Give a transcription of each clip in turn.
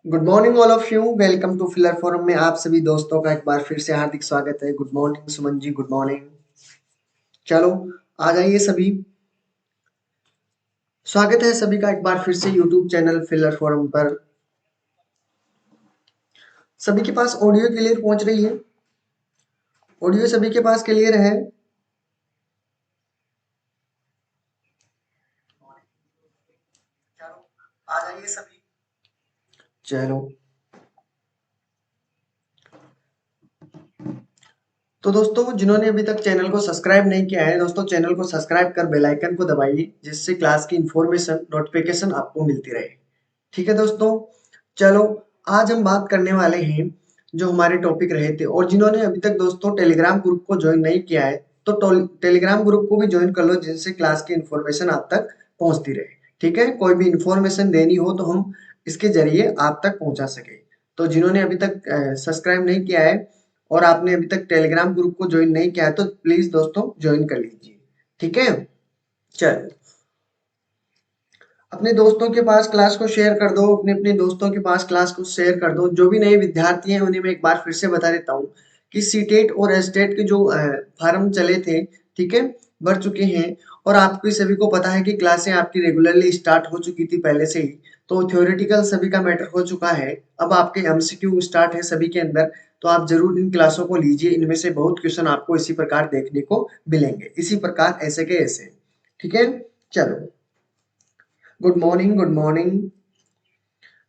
Good morning all of you. Welcome to Filler Forum में आप सभी दोस्तों का एक बार फिर से हार्दिक स्वागत है। Good morning Suman ji, good morning. चलो आ जाइए सभी। स्वागत है सभी का एक बार फिर से यूट्यूब चैनल फिलर फोरम पर। सभी के पास ऑडियो क्लियर पहुंच रही है? ऑडियो सभी के पास क्लियर है? चलो आ जाइए सभी। चलो, तो दोस्तों जिन्होंने अभी तक चैनल को सब्सक्राइब नहीं किया है, दोस्तों चैनल को सब्सक्राइब कर बेल आइकन को दबाइए, जिससे क्लास की इंफॉर्मेशन नोटिफिकेशन आपको मिलती रहे। ठीक है दोस्तों। चलो, आज हम बात करने वाले हैं जो हमारे टॉपिक रहे थे। और जिन्होंने अभी तक दोस्तों टेलीग्राम ग्रुप को ज्वाइन नहीं किया है, तो टेलीग्राम ग्रुप को भी ज्वाइन कर लो, जिससे क्लास की इंफॉर्मेशन आप तक पहुंचती रहे। ठीक है, कोई भी इंफॉर्मेशन देनी हो तो हम इसके जरिए आप तक पहुंचा सके। तो जिन्होंने अभी तक सब्सक्राइब नहीं किया है और आपने अभी तक टेलीग्राम ग्रुप को ज्वाइन नहीं किया है, तो प्लीज दोस्तों ज्वाइन कर लीजिए। ठीक है। चल, अपने दोस्तों के पास क्लास को शेयर कर दो, अपने अपने दोस्तों के पास क्लास को शेयर कर दो। जो भी नए विद्यार्थी हैं उन्हें मैं एक बार फिर से बता देता हूँ कि सीटेट और एस्टेट के जो फार्म चले थे, ठीक है, भर चुके हैं। और आपको सभी को पता है कि क्लासें आपकी रेगुलरली स्टार्ट हो चुकी थी पहले से ही। तो थ्योरेटिकल सभी का मैटर हो चुका है। अब आपके एमसीक्यू स्टार्ट है सभी के अंदर। तो आप जरूर इन क्लासों को लीजिए, इनमें से बहुत क्वेश्चन आपको इसी प्रकार देखने को मिलेंगे, इसी प्रकार ऐसे के ऐसे। ठीक है। चलो, good morning, good morning.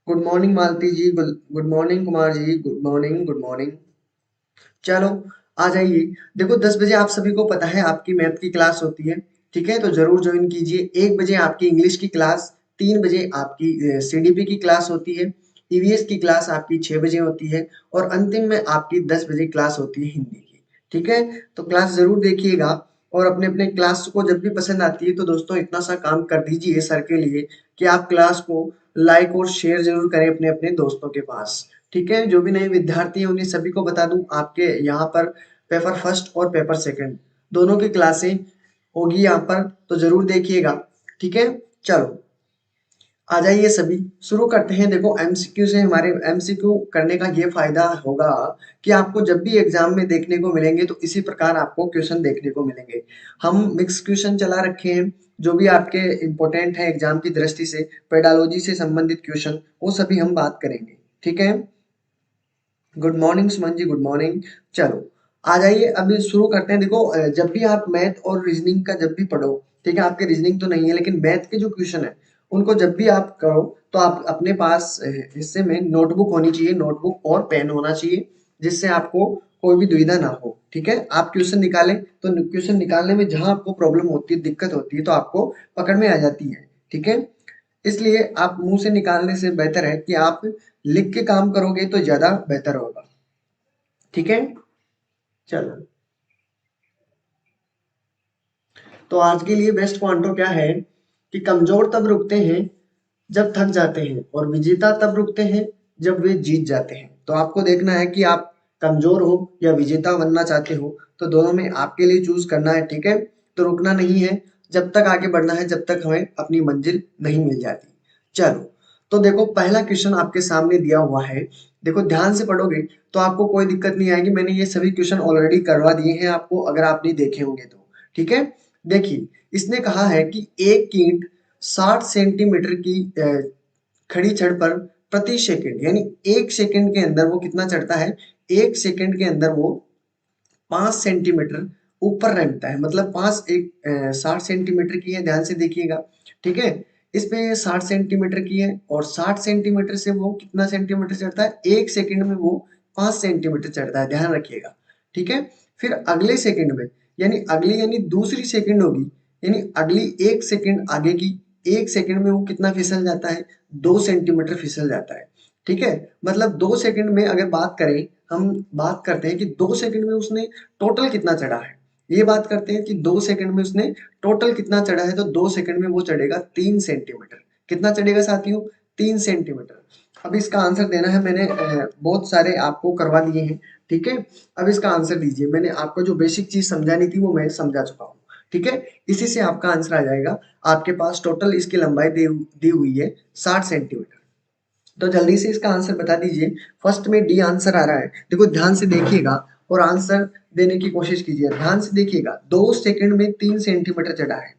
Good morning Malti ji, good morning Kumar ji, good morning, good morning. चलो आ जाइए। देखो 10 बजे आप सभी को पता है आपकी मैथ की क्लास होती है। ठीक है, तो जरूर ज्वाइन कीजिए। 1 बजे आपकी इंग्लिश की क्लास, 3 बजे आपकी सीडीपी की क्लास होती है, ईवीएस की क्लास आपकी 6 बजे होती है, और अंतिम में आपकी 10 बजे क्लास होती है हिंदी की। ठीक है, तो क्लास जरूर देखिएगा। और अपने अपने क्लास को जब भी पसंद आती है तो दोस्तों इतना सा काम कर दीजिए सर के लिए कि आप क्लास को लाइक और शेयर जरूर करें अपने अपने दोस्तों के पास। ठीक है, जो भी नए विद्यार्थी हैं उन्हें सभी को बता दूं, आपके यहाँ पर पेपर फर्स्ट और पेपर सेकंड दोनों की क्लासें होगी यहाँ पर, तो जरूर देखिएगा। ठीक है। चलो आ जाइए सभी, शुरू करते हैं। देखो एमसीक्यू से, हमारे एमसीक्यू करने का ये फायदा होगा कि आपको जब भी एग्जाम में देखने को मिलेंगे तो इसी प्रकार आपको क्वेश्चन देखने को मिलेंगे। हम मिक्स क्वेश्चन चला रखे हैं, जो भी आपके इंपॉर्टेंट है एग्जाम की दृष्टि से, पेडालॉजी से संबंधित क्वेश्चन, वो सभी हम बात करेंगे। ठीक है। Good morning Suman ji, good morning. चलो आ जाइए, अभी शुरू करते हैं। देखो जब भी आप मैथ और रीजनिंग का जब भी पढ़ो, ठीक है, आपके रीजनिंग तो नहीं है लेकिन मैथ के जो क्वेश्चन है उनको जब भी आप करो, तो आप अपने पास हिस्से में नोटबुक होनी चाहिए, नोटबुक और पेन होना चाहिए, जिससे आपको कोई भी दुविधा ना हो। ठीक है, आप क्वेश्चन निकालें तो क्वेश्चन निकालने में जहां आपको प्रॉब्लम होती है, दिक्कत होती है, तो आपको पकड़ में आ जाती है। ठीक है, इसलिए आप मुंह से निकालने से बेहतर है कि आप लिख के काम करोगे तो ज्यादा बेहतर होगा। ठीक है। चलो, तो आज के लिए बेस्ट क्वांटो क्या है कि कमजोर तब रुकते हैं जब थक जाते हैं, और विजेता तब रुकते हैं जब वे जीत जाते हैं। तो आपको देखना है कि आप कमजोर हो या विजेता बनना चाहते हो, तो दोनों में आपके लिए चूज करना है। ठीक है, तो रुकना नहीं है, जब तक आगे बढ़ना है, जब तक हमें अपनी मंजिल नहीं मिल जाती। चलो, तो देखो पहला क्वेश्चन आपके सामने दिया हुआ है। देखो ध्यान से पढ़ोगे तो आपको कोई दिक्कत नहीं आएगी, मैंने ये सभी क्वेश्चन ऑलरेडी करवा दिए हैं आपको, अगर आप नहीं देखे होंगे तो। ठीक है, देखिए इसने कहा है कि एक ईंट 60 सेंटीमीटर की खड़ी छड़ पर प्रति सेकंड, यानी एक सेकंड के अंदर वो कितना चढ़ता है, एक सेकंड के अंदर वो 5 सेंटीमीटर ऊपर रहता है। मतलब 60 सेंटीमीटर की है, ध्यान से देखिएगा। ठीक है, इस पे 60 सेंटीमीटर की है, और 60 सेंटीमीटर से वो कितना सेंटीमीटर चढ़ता है, एक सेकंड में वो 5 सेंटीमीटर चढ़ता है, ध्यान रखिएगा। ठीक है, फिर अगले सेकंड में, यानी अगली यानी दूसरी सेकंड होगी, यानी अगली एक सेकंड आगे की, एक सेकंड में वो कितना फिसल जाता है, 2 सेंटीमीटर फिसल जाता है। ठीक है, मतलब 2 सेकंड में अगर बात करें, हम बात करते हैं कि 2 सेकंड में उसने टोटल कितना चढ़ा है, ये बात करते हैं कि 2 सेकंड में उसने टोटल कितना चढ़ा है, तो 2 सेकंड में वो चढ़ेगा 3 सेंटीमीटर। कितना चढ़ेगा साथियों, 3 सेंटीमीटर। अब इसका आंसर देना है, मैंने बहुत सारे आपको करवा दिए हैं। ठीक है, अब इसका आंसर दीजिए। मैंने आपको जो बेसिक चीज समझानी थी वो मैं समझा चुका हूँ। ठीक है, इसी से आपका आंसर आ जाएगा। आपके पास टोटल इसकी लंबाई दी हुई है 60 सेंटीमीटर। तो जल्दी से इसका आंसर बता दीजिए। फर्स्ट में डी आंसर आ रहा है, देखो ध्यान से देखिएगा और आंसर देने की कोशिश कीजिए। ध्यान से देखिएगा, 2 सेकंड में 3 सेंटीमीटर चढ़ा है,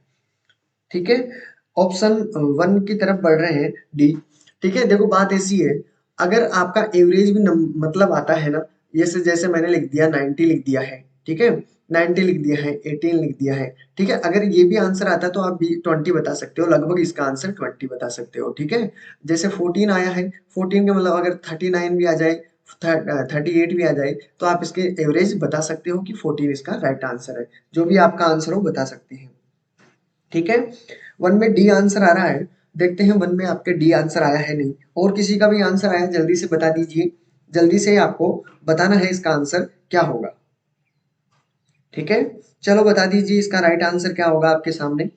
ठीक है। ऑप्शन 1 की तरफ बढ़ रहे हैं, डी। ठीक है, देखो बात ऐसी है, अगर आपका एवरेज भी मतलब आता है ना, जैसे जैसे मैंने लिख दिया 90 लिख दिया है, ठीक है, 90 लिख दिया है, 18 लिख दिया है, ठीक है। अगर ये भी आंसर आता है तो आप भी 20 बता सकते हो, लगभग इसका आंसर 20 बता सकते हो, ठीक है। जैसे 14 आया है, 14 का मतलब अगर 39 भी आ जाए, 38 भी आ जाए, तो आप इसके एवरेज बता सकते हो कि 14 इसका राइट आंसर है। जो भी आपका आंसर हो बता सकते हैं, ठीक है। 1 में डी आंसर आ रहा है, देखते हैं 1 में आपके डी आंसर आया है नहीं, और किसी का भी आंसर आया जल्दी से बता दीजिए। जल्दी से आपको बताना है इसका आंसर क्या होगा, ठीक है। चलो बता दीजिए इसका राइट आंसर क्या होगा आपके सामने।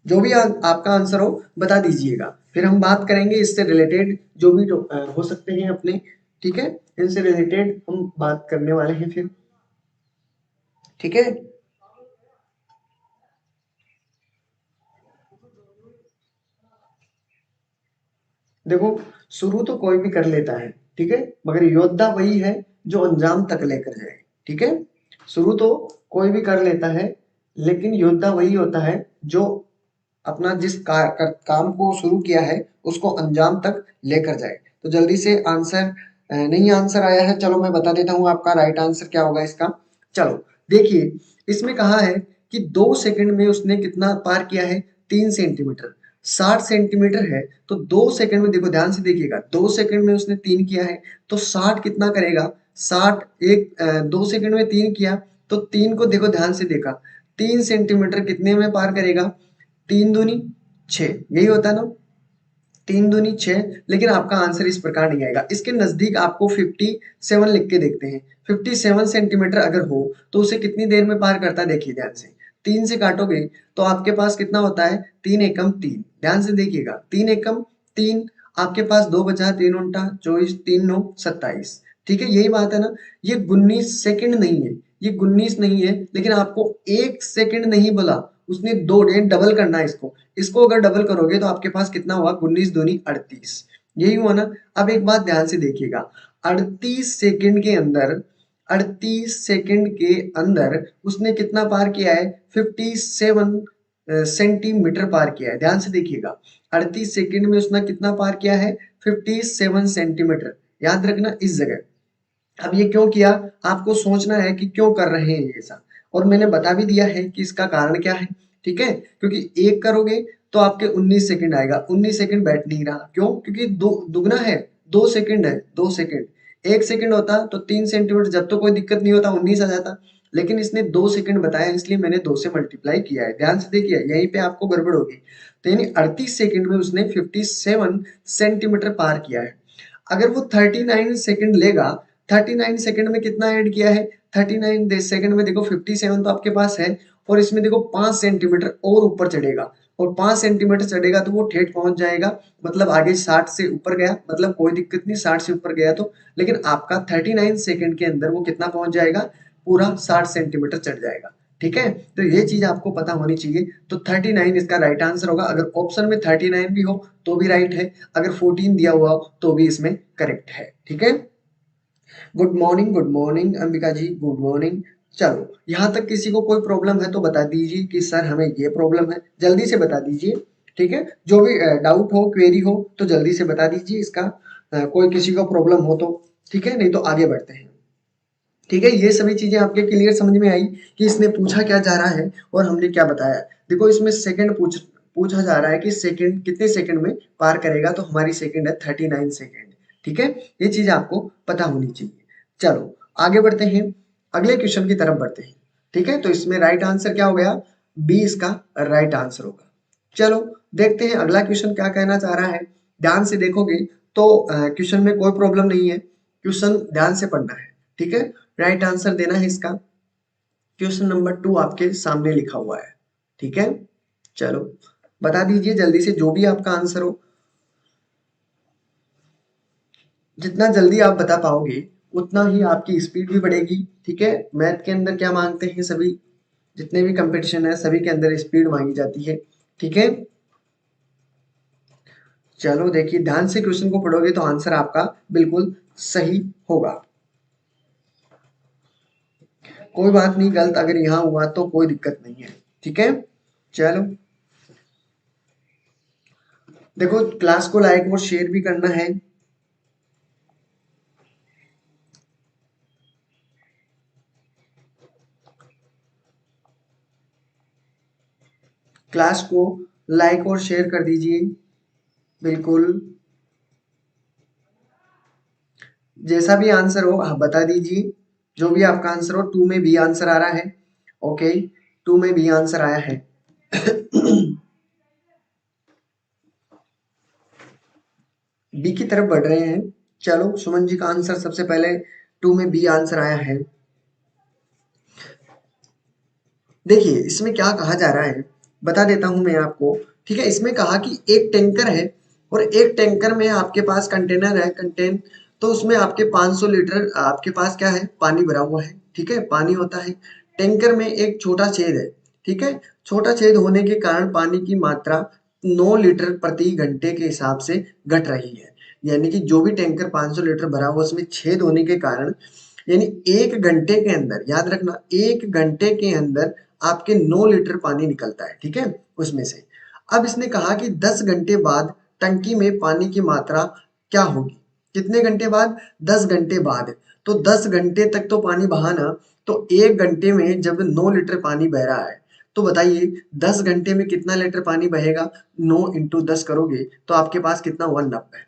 जो भी आपका आंसर हो बता दीजिएगा, फिर हम बात करेंगे इससे रिलेटेड जो भी हो सकते हैं अपने, ठीक है। इनसे रिलेटेड हम बात करने वाले हैं फिर, ठीक है। देखो, शुरू तो कोई भी कर लेता है, ठीक है, मगर योद्धा वही है जो अंजाम तक लेकर जाए, ठीक है। शुरू तो कोई भी कर लेता है, लेकिन योद्धा वही होता है जो अपना जिस काम को शुरू किया है उसको अंजाम तक लेकर जाए। तो जल्दी से आंसर नहीं आंसर आया है, चलो मैं बता देता हूँ आपका राइट आंसर क्या होगा इसका। चलो देखिए, इसमें कहा है कि 2 सेकंड में उसने कितना पार किया है, 3 सेंटीमीटर। 60 सेंटीमीटर है, तो 2 सेकंड में, देखो ध्यान से देखिएगा, 2 सेकंड में उसने 3 किया है, तो 60 कितना करेगा, 60 2 सेकंड में 3 किया, तो 3 को देखो ध्यान से देखा, 3 सेंटीमीटर कितने में पार करेगा, 3 दूनी 6, यही होता है ना, 3 दूनी 6। लेकिन आपका आंसर इस प्रकार नहीं आएगा, इसके नजदीक आपको 57 लिख के देखते हैं। 57 सेंटीमीटर अगर हो तो उसे कितनी देर में पार करता है, देखिए ध्यान से, 3 से काटोगे तो आपके पास कितना होता है, 3 एकम 3, ध्यान से देखिएगा, 3 एकम 3, आपके पास 2 बचा, 3 उनटा 24, 3 9 27, ठीक है, यही बात है ना। ये 19 सेकंड नहीं है, ये 19 नहीं है, लेकिन आपको 1 सेकंड नहीं बोला, उसने दो डबल करना है इसको। इसको अगर डबल करोगे तो आपके पास कितना हुआ, 19 दूनी 38, यही हुआ ना। अब एक बात ध्यान से देखिएगा, 38 सेकंड के अंदर, 38 सेकंड के अंदर उसने कितना पार किया है, 57 सेंटीमीटर पार किया है। ध्यान से देखिएगा, 38 सेकंड में उसने कितना पार किया है, 57 सेंटीमीटर। याद रखना इस जगह। अब ये क्यों किया, आपको सोचना है कि क्यों कर रहे हैं ये ऐसा, और मैंने बता भी दिया है कि इसका कारण क्या है, ठीक है। क्योंकि एक करोगे तो आपके 19 सेकंड आएगा, 19 सेकंड बैठ नहीं रहा, क्यों, क्योंकि दो दुगना है, 2 सेकंड है, 2 सेकंड। 1 सेकंड होता तो 3 सेंटीमीटर, जब तो कोई दिक्कत नहीं होता, 19 आ जाता, लेकिन इसने 2 सेकंड बताया, इसलिए मैंने 2 से मल्टीप्लाई किया है। ध्यान से देखिए, यहीं पे आपको गड़बड़ होगी। तो यानी 38 सेकंड में उसने 57 सेंटीमीटर पार किया है। अगर वो 39 सेकंड लेगा, 39 सेकंड में कितना ऐड किया है, 39 सेकंड में देखो 57 तो आपके पास है, और इसमें देखो 5 सेंटीमीटर और ऊपर चढ़ेगा, और 5 सेंटीमीटर चढ़ेगा तो वो ठेठ पहुंच जाएगा, मतलब आगे 60 से ऊपर गया, मतलब कोई दिक्कत नहीं, 60 से ऊपर गया तो, लेकिन आपका 39 सेकंड के अंदर वो कितना पहुंच जाएगा, पूरा 60 सेंटीमीटर चढ़ जाएगा, ठीक है। तो ये चीज आपको पता होनी चाहिए। तो 39 इसका राइट आंसर होगा। अगर ऑप्शन में 39 भी हो तो भी राइट है, अगर 14 दिया हुआ हो तो भी इसमें करेक्ट है, ठीक है। गुड मॉर्निंग अंबिका जी, गुड मॉर्निंग। चलो, यहाँ तक किसी को कोई प्रॉब्लम है तो बता दीजिए कि सर हमें ये प्रॉब्लम है, जल्दी से बता दीजिए, ठीक है। जो भी डाउट हो, क्वेरी हो तो जल्दी से बता दीजिए इसका, कोई किसी को प्रॉब्लम हो तो, ठीक है, नहीं तो आगे बढ़ते हैं, ठीक है। ये सभी चीजें आपके क्लियर समझ में आई कि इसने पूछा क्या जा रहा है और हमने क्या बताया। देखो, इसमें सेकंड पूछा जा रहा है कि सेकंड कितने सेकंड में पार करेगा, तो हमारी सेकंड है 39 सेकंड, ठीक है। ये चीज आपको पता होनी चाहिए। चलो आगे बढ़ते हैं, अगले क्वेश्चन की तरफ बढ़ते हैं, ठीक है। तो इसमें राइट आंसर क्या हो गया, बी इसका राइट आंसर होगा। चलो देखते हैं अगला क्वेश्चन क्या कहना चाह रहा है। ध्यान से देखोगे तो क्वेश्चन में कोई प्रॉब्लम नहीं है, क्वेश्चन ध्यान से पढ़ना है, ठीक है। राइट आंसर देना है इसका, क्वेश्चन नंबर 2 आपके सामने लिखा हुआ है, ठीक है। चलो बता दीजिए जल्दी से, जो भी आपका आंसर हो, जितना जल्दी आप बता पाओगे उतना ही आपकी स्पीड भी बढ़ेगी, ठीक है। मैथ के अंदर क्या मांगते हैं सभी, जितने भी कंपटीशन है सभी के अंदर स्पीड मांगी जाती है, ठीक है। चलो देखिए, ध्यान से क्वेश्चन को पढ़ोगे तो आंसर आपका बिल्कुल सही होगा। कोई बात नहीं, गलत अगर यहाँ हुआ तो कोई दिक्कत नहीं है, ठीक है। चलो देखो, क्लास को लाइक और शेयर भी करना है। क्लास को लाइक और शेयर कर दीजिए, बिल्कुल। जैसा भी आंसर हो आप बता दीजिए, जो भी आपका आंसर हो। टू में बी आंसर आ रहा है, ओके, टू में बी आंसर आया है। बी की तरफ बढ़ रहे हैं। चलो सुमन जी का आंसर सबसे पहले, टू में बी आंसर आया है। देखिए इसमें क्या कहा जा रहा है, बता देता हूं मैं आपको, ठीक है। इसमें कहा कि एक टैंकर है और एक टैंकर में आपके पास कंटेनर है, कंटेन, तो उसमें आपके 500 लीटर आपके पास क्या है, पानी भरा हुआ है, ठीक है, पानी होता है। टैंकर में एक छोटा छेद है, ठीक है। छोटा छेद होने के कारण पानी की मात्रा 9 लीटर प्रति घंटे के हिसाब से घट रही है। यानी कि जो भी टैंकर 500 लीटर भरा हुआ उसमें छेद होने के कारण, यानी 1 घंटे के अंदर, याद रखना 1 घंटे के अंदर आपके 9 लीटर पानी निकलता है, ठीक है, उसमें से। अब इसने कहा कि 10 घंटे बाद टंकी में पानी की मात्रा क्या होगी? कितने घंटे बाद? 10 घंटे बाद। तो 10 घंटे तक तो पानी बहाना, तो 1 घंटे में जब 9 लीटर पानी बह रहा है, तो बताइए 10 घंटे में कितना लीटर पानी बहेगा? 9 इंटू 10 करोगे तो आपके पास कितना हुआ? 90।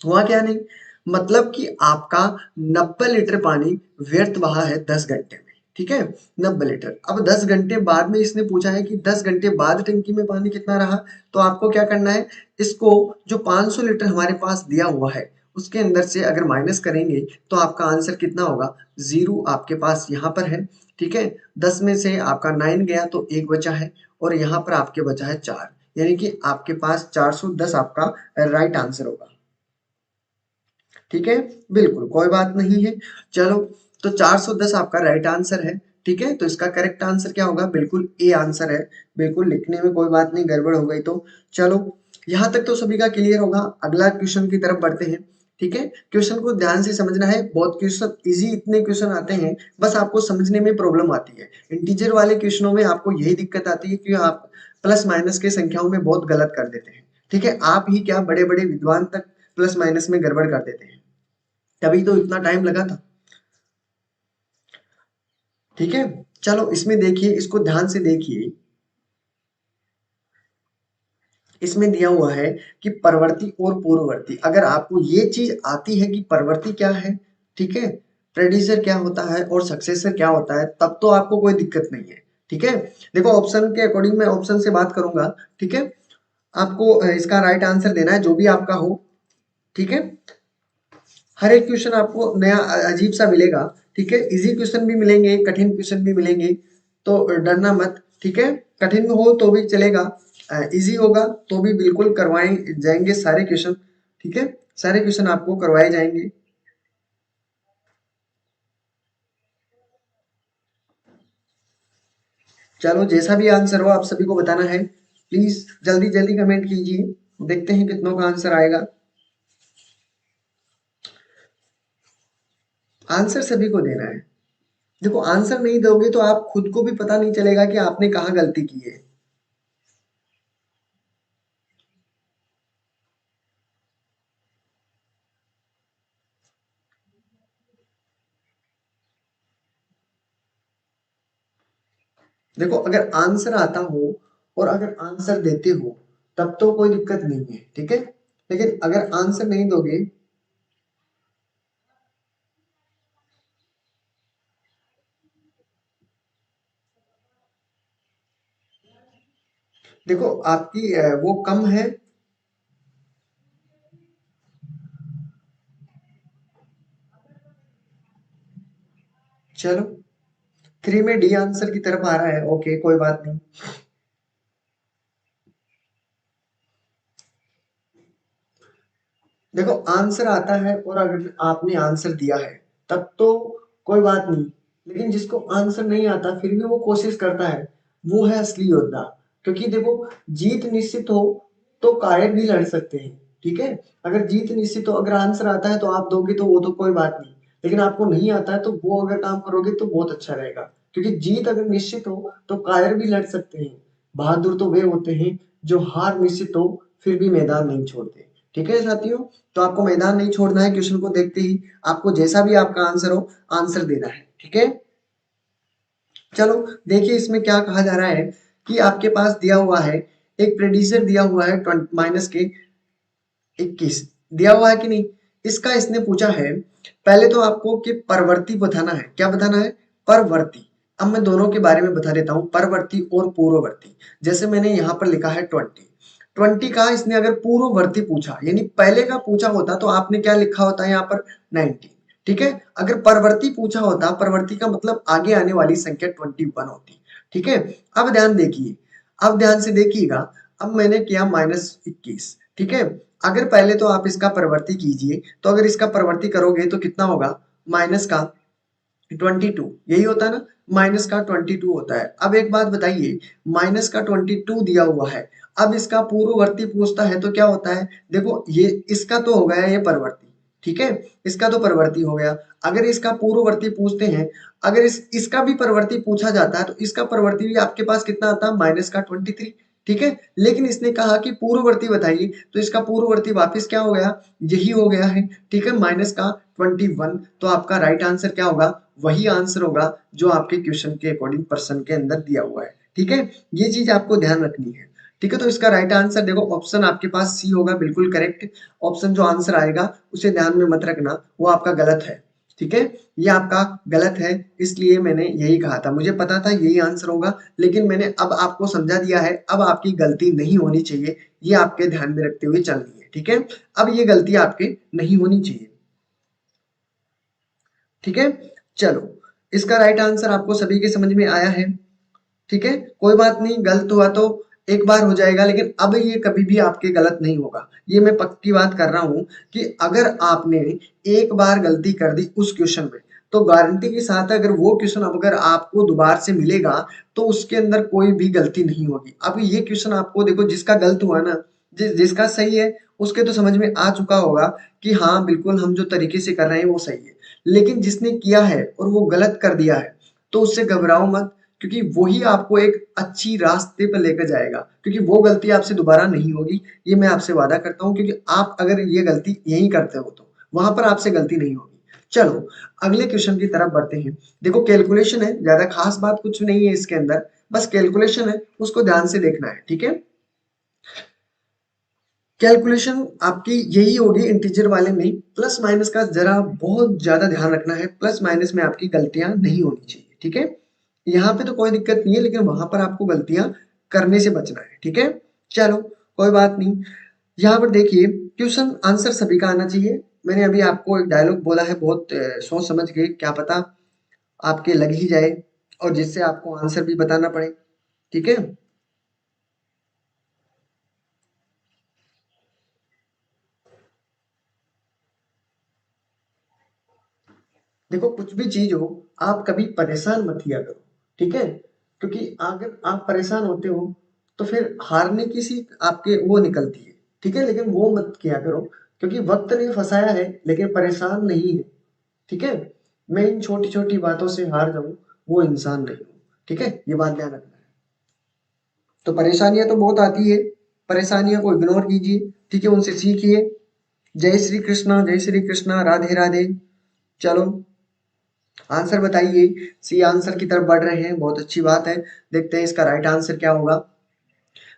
हुआ क्या नहीं? मतलब कि आपका 90 लीटर पानी व्यर्थ बहा है 10 घंटे में, ठीक है, 90 लीटर। अब 10 घंटे बाद में इसने पूछा है कि 10 घंटे बाद टंकी में पानी कितना रहा, तो आपको क्या करना है, इसको जो 500 लीटर हमारे पास दिया हुआ है उसके अंदर से अगर माइनस करेंगे तो आपका आंसर कितना होगा? जीरो आपके पास यहाँ पर है, ठीक है। 10 में से आपका 9 गया तो एक बचा है, और यहाँ पर आपके बचा है 4, यानी कि आपके पास 410 आपका राइट आंसर होगा, ठीक है। बिल्कुल कोई बात नहीं है। चलो, तो 410 आपका राइट आंसर है, ठीक है। तो इसका करेक्ट आंसर क्या होगा? बिल्कुल ए आंसर है। बिल्कुल, लिखने में कोई बात नहीं, गड़बड़ हो गई तो। चलो, यहाँ तक तो सभी का क्लियर होगा। अगला क्वेश्चन की तरफ बढ़ते हैं, ठीक है। क्वेश्चन को ध्यान से समझना है, बहुत क्वेश्चन इजी, इतने क्वेश्चन आते हैं, बस आपको समझने में प्रॉब्लम आती है। इंटीजर वाले क्वेश्चनों में आपको यही दिक्कत आती है कि आप प्लस माइनस के संख्याओं में बहुत गलत कर देते हैं, ठीक है। आप ही क्या, बड़े बड़े विद्वान तक प्लस माइनस में गड़बड़ कर देते हैं, तभी तो इतना टाइम लगा था, ठीक है। चलो इसमें देखिए, इसको ध्यान से देखिए। इसमें दिया हुआ है कि परवर्ती और पूर्ववर्ती, अगर आपको ये चीज आती है कि परवर्ती क्या है, ठीक है, प्रेडिसर क्या होता है और सक्सेसर क्या होता है, तब तो आपको कोई दिक्कत नहीं है, ठीक है। देखो ऑप्शन के अकॉर्डिंग मैं ऑप्शन से बात करूंगा, ठीक है। आपको इसका राइट आंसर देना है जो भी आपका हो, ठीक है। हर एक क्वेश्चन आपको नया अजीब सा मिलेगा, ठीक है। इजी क्वेश्चन भी मिलेंगे, कठिन क्वेश्चन भी मिलेंगे, तो डरना मत, ठीक है। कठिन हो तो भी चलेगा, इजी होगा तो भी बिल्कुल करवाए जाएंगे सारे क्वेश्चन, ठीक है। सारे क्वेश्चन आपको करवाए जाएंगे। चलो जैसा भी आंसर हो आप सभी को बताना है, प्लीज जल्दी जल्दी कमेंट कीजिए, देखते हैं कितनों का आंसर आएगा। आंसर सभी को देना है। देखो आंसर नहीं दोगे तो आप खुद को भी पता नहीं चलेगा कि आपने कहाँ गलती की है। देखो अगर आंसर आता हो और अगर आंसर देते हो तब तो कोई दिक्कत नहीं है, ठीक है। लेकिन अगर आंसर नहीं दोगे, देखो आपकी वो कम है। चलो, 3 में डी आंसर की तरफ आ रहा है, ओके कोई बात नहीं। देखो आंसर आता है और अगर आपने आंसर दिया है तब तो कोई बात नहीं, लेकिन जिसको आंसर नहीं आता फिर भी वो कोशिश करता है, वो है असली योद्धा। क्योंकि देखो, जीत निश्चित हो तो कायर भी लड़ सकते हैं, ठीक है। अगर जीत निश्चित हो, अगर आंसर आता है तो आप दोगे तो वो तो कोई बात नहीं, लेकिन आपको नहीं आता है तो वो अगर काम करोगे तो बहुत अच्छा रहेगा, क्योंकि जीत अगर निश्चित हो तो कायर भी लड़ सकते हैं। बहादुर तो वे होते हैं जो हार निश्चित हो फिर भी मैदान नहीं छोड़ते। ठीक है साथियों, तो आपको मैदान नहीं छोड़ना है, क्वेश्चन को देखते ही आपको जैसा भी आपका आंसर हो आंसर देना है। ठीक है, चलो देखिए इसमें क्या कहा जा रहा है कि आपके पास दिया हुआ है एक प्रेडिसर दिया हुआ है माइनस के 21 दिया हुआ है कि नहीं। इसका इसने पूछा है, पहले तो आपको कि परवर्ती बताना है। क्या बताना है? परवर्ती। अब मैं दोनों के बारे में बता देता हूं, परवर्ती और पूर्ववर्ती। जैसे मैंने यहां पर लिखा है 20 का इसने अगर पूर्ववर्ती पूछा यानी पहले का पूछा होता तो आपने क्या लिखा होता है यहाँ पर 19। ठीक है, अगर परवर्ती पूछा होता, परवर्ती का मतलब आगे आने वाली संख्या 21 होती। ठीक है, अब ध्यान देखिए, अब ध्यान से देखिएगा। अब मैंने किया -21। ठीक है, अगर पहले तो आप इसका परवर्ती कीजिए, तो अगर इसका परवर्ती करोगे तो कितना होगा? माइनस का 22, यही होता है ना, माइनस का 22 होता है। अब एक बात बताइए, माइनस का 22 दिया हुआ है, अब इसका पूर्ववर्ती पूछता है तो क्या होता है? देखो ये इसका तो हो गया ये परवर्ती, ठीक है, इसका तो परवर्ती हो गया। अगर इसका पूर्ववर्ती पूछते हैं, अगर इसका भी परवर्ती पूछा जाता है तो इसका परवर्ती भी आपके पास कितना आता है? माइनस का 23। ठीक है, लेकिन इसने कहा कि पूर्ववर्ती बताइए, तो इसका पूर्ववर्ती वापस क्या हो गया? यही हो गया है। ठीक है, माइनस का 21। तो आपका राइट आंसर क्या होगा? वही आंसर होगा जो आपके क्वेश्चन के अकॉर्डिंग प्रश्न के अंदर दिया हुआ है। ठीक है, ये चीज आपको ध्यान रखनी है। ठीक है, तो इसका राइट आंसर देखो ऑप्शन आपके पास सी होगा, बिल्कुल करेक्ट। ऑप्शन जो आंसर आएगा उसे ध्यान में मत रखना, वो आपका गलत है। ठीक है, ये आपका गलत है, इसलिए मैंने यही कहा था, मुझे पता था यही आंसर होगा, लेकिन मैंने अब आपको समझा दिया है। अब आपकी गलती नहीं होनी चाहिए, ये आपके ध्यान में रखते हुए चलनी है। ठीक है, अब ये गलती आपके नहीं होनी चाहिए। ठीक है, चलो इसका राइट आंसर आपको सभी के समझ में आया है। ठीक है, कोई बात नहीं, गलत हुआ तो एक बार हो जाएगा, लेकिन अब ये कभी भी आपके गलत नहीं होगा। ये मैं पक्की बात कर रहा हूं कि अगर आपने एक बार गलती कर दी उस क्वेश्चन में, तो गारंटी के साथ अगर वो क्वेश्चन अब अगर आपको दोबारा से मिलेगा तो उसके अंदर कोई भी गलती नहीं होगी। अब ये क्वेश्चन आपको देखो, जिसका गलत हुआ ना, जिसका सही है उसके तो समझ में आ चुका होगा कि हाँ बिल्कुल हम जो तरीके से कर रहे हैं वो सही है, लेकिन जिसने किया है और वो गलत कर दिया है तो उससे घबराओ मत, क्योंकि वही आपको एक अच्छी रास्ते पर लेकर जाएगा, क्योंकि वो गलती आपसे दोबारा नहीं होगी। ये मैं आपसे वादा करता हूँ, क्योंकि आप अगर ये गलती यही करते हो तो वहां पर आपसे गलती नहीं होगी। चलो अगले क्वेश्चन की तरफ बढ़ते हैं। देखो कैलकुलेशन है, ज्यादा खास बात कुछ नहीं है इसके अंदर, बस कैलकुलेशन है, उसको ध्यान से देखना है। ठीक है, कैलकुलेशन आपकी यही होगी इंटीजर वाले में। प्लस माइनस का जरा बहुत ज्यादा ध्यान रखना है, प्लस माइनस में आपकी गलतियां नहीं होनी चाहिए। ठीक है, यहाँ पे तो कोई दिक्कत नहीं है, लेकिन वहां पर आपको गलतियां करने से बचना है। ठीक है, चलो कोई बात नहीं। यहाँ पर देखिए क्वेश्चन आंसर सभी का आना चाहिए। मैंने अभी आपको एक डायलॉग बोला है, बहुत सोच समझ के, क्या पता आपके लग ही जाए और जिससे आपको आंसर भी बताना पड़े। ठीक है, देखो कुछ भी चीज हो, आप कभी परेशान मत किया करो। ठीक है, क्योंकि अगर आप परेशान होते हो तो फिर हारने की सी आपके वो निकलती है। ठीक है, लेकिन वो मत किया करो, क्योंकि वक्त ने फंसाया है लेकिन परेशान नहीं है। ठीक है, मैं इन छोटी छोटी बातों से हार जाऊं वो इंसान नहीं हूं। ठीक है, ये बात ध्यान रखना है। तो परेशानियां तो बहुत आती है, परेशानियों को इग्नोर कीजिए। ठीक है, उनसे सीखिए। जय श्री कृष्णा, जय श्री कृष्णा, राधे राधे। चलो आंसर बताइए। सी आंसर की तरफ बढ़ रहे हैं, बहुत अच्छी बात है। देखते हैं इसका राइट आंसर क्या होगा।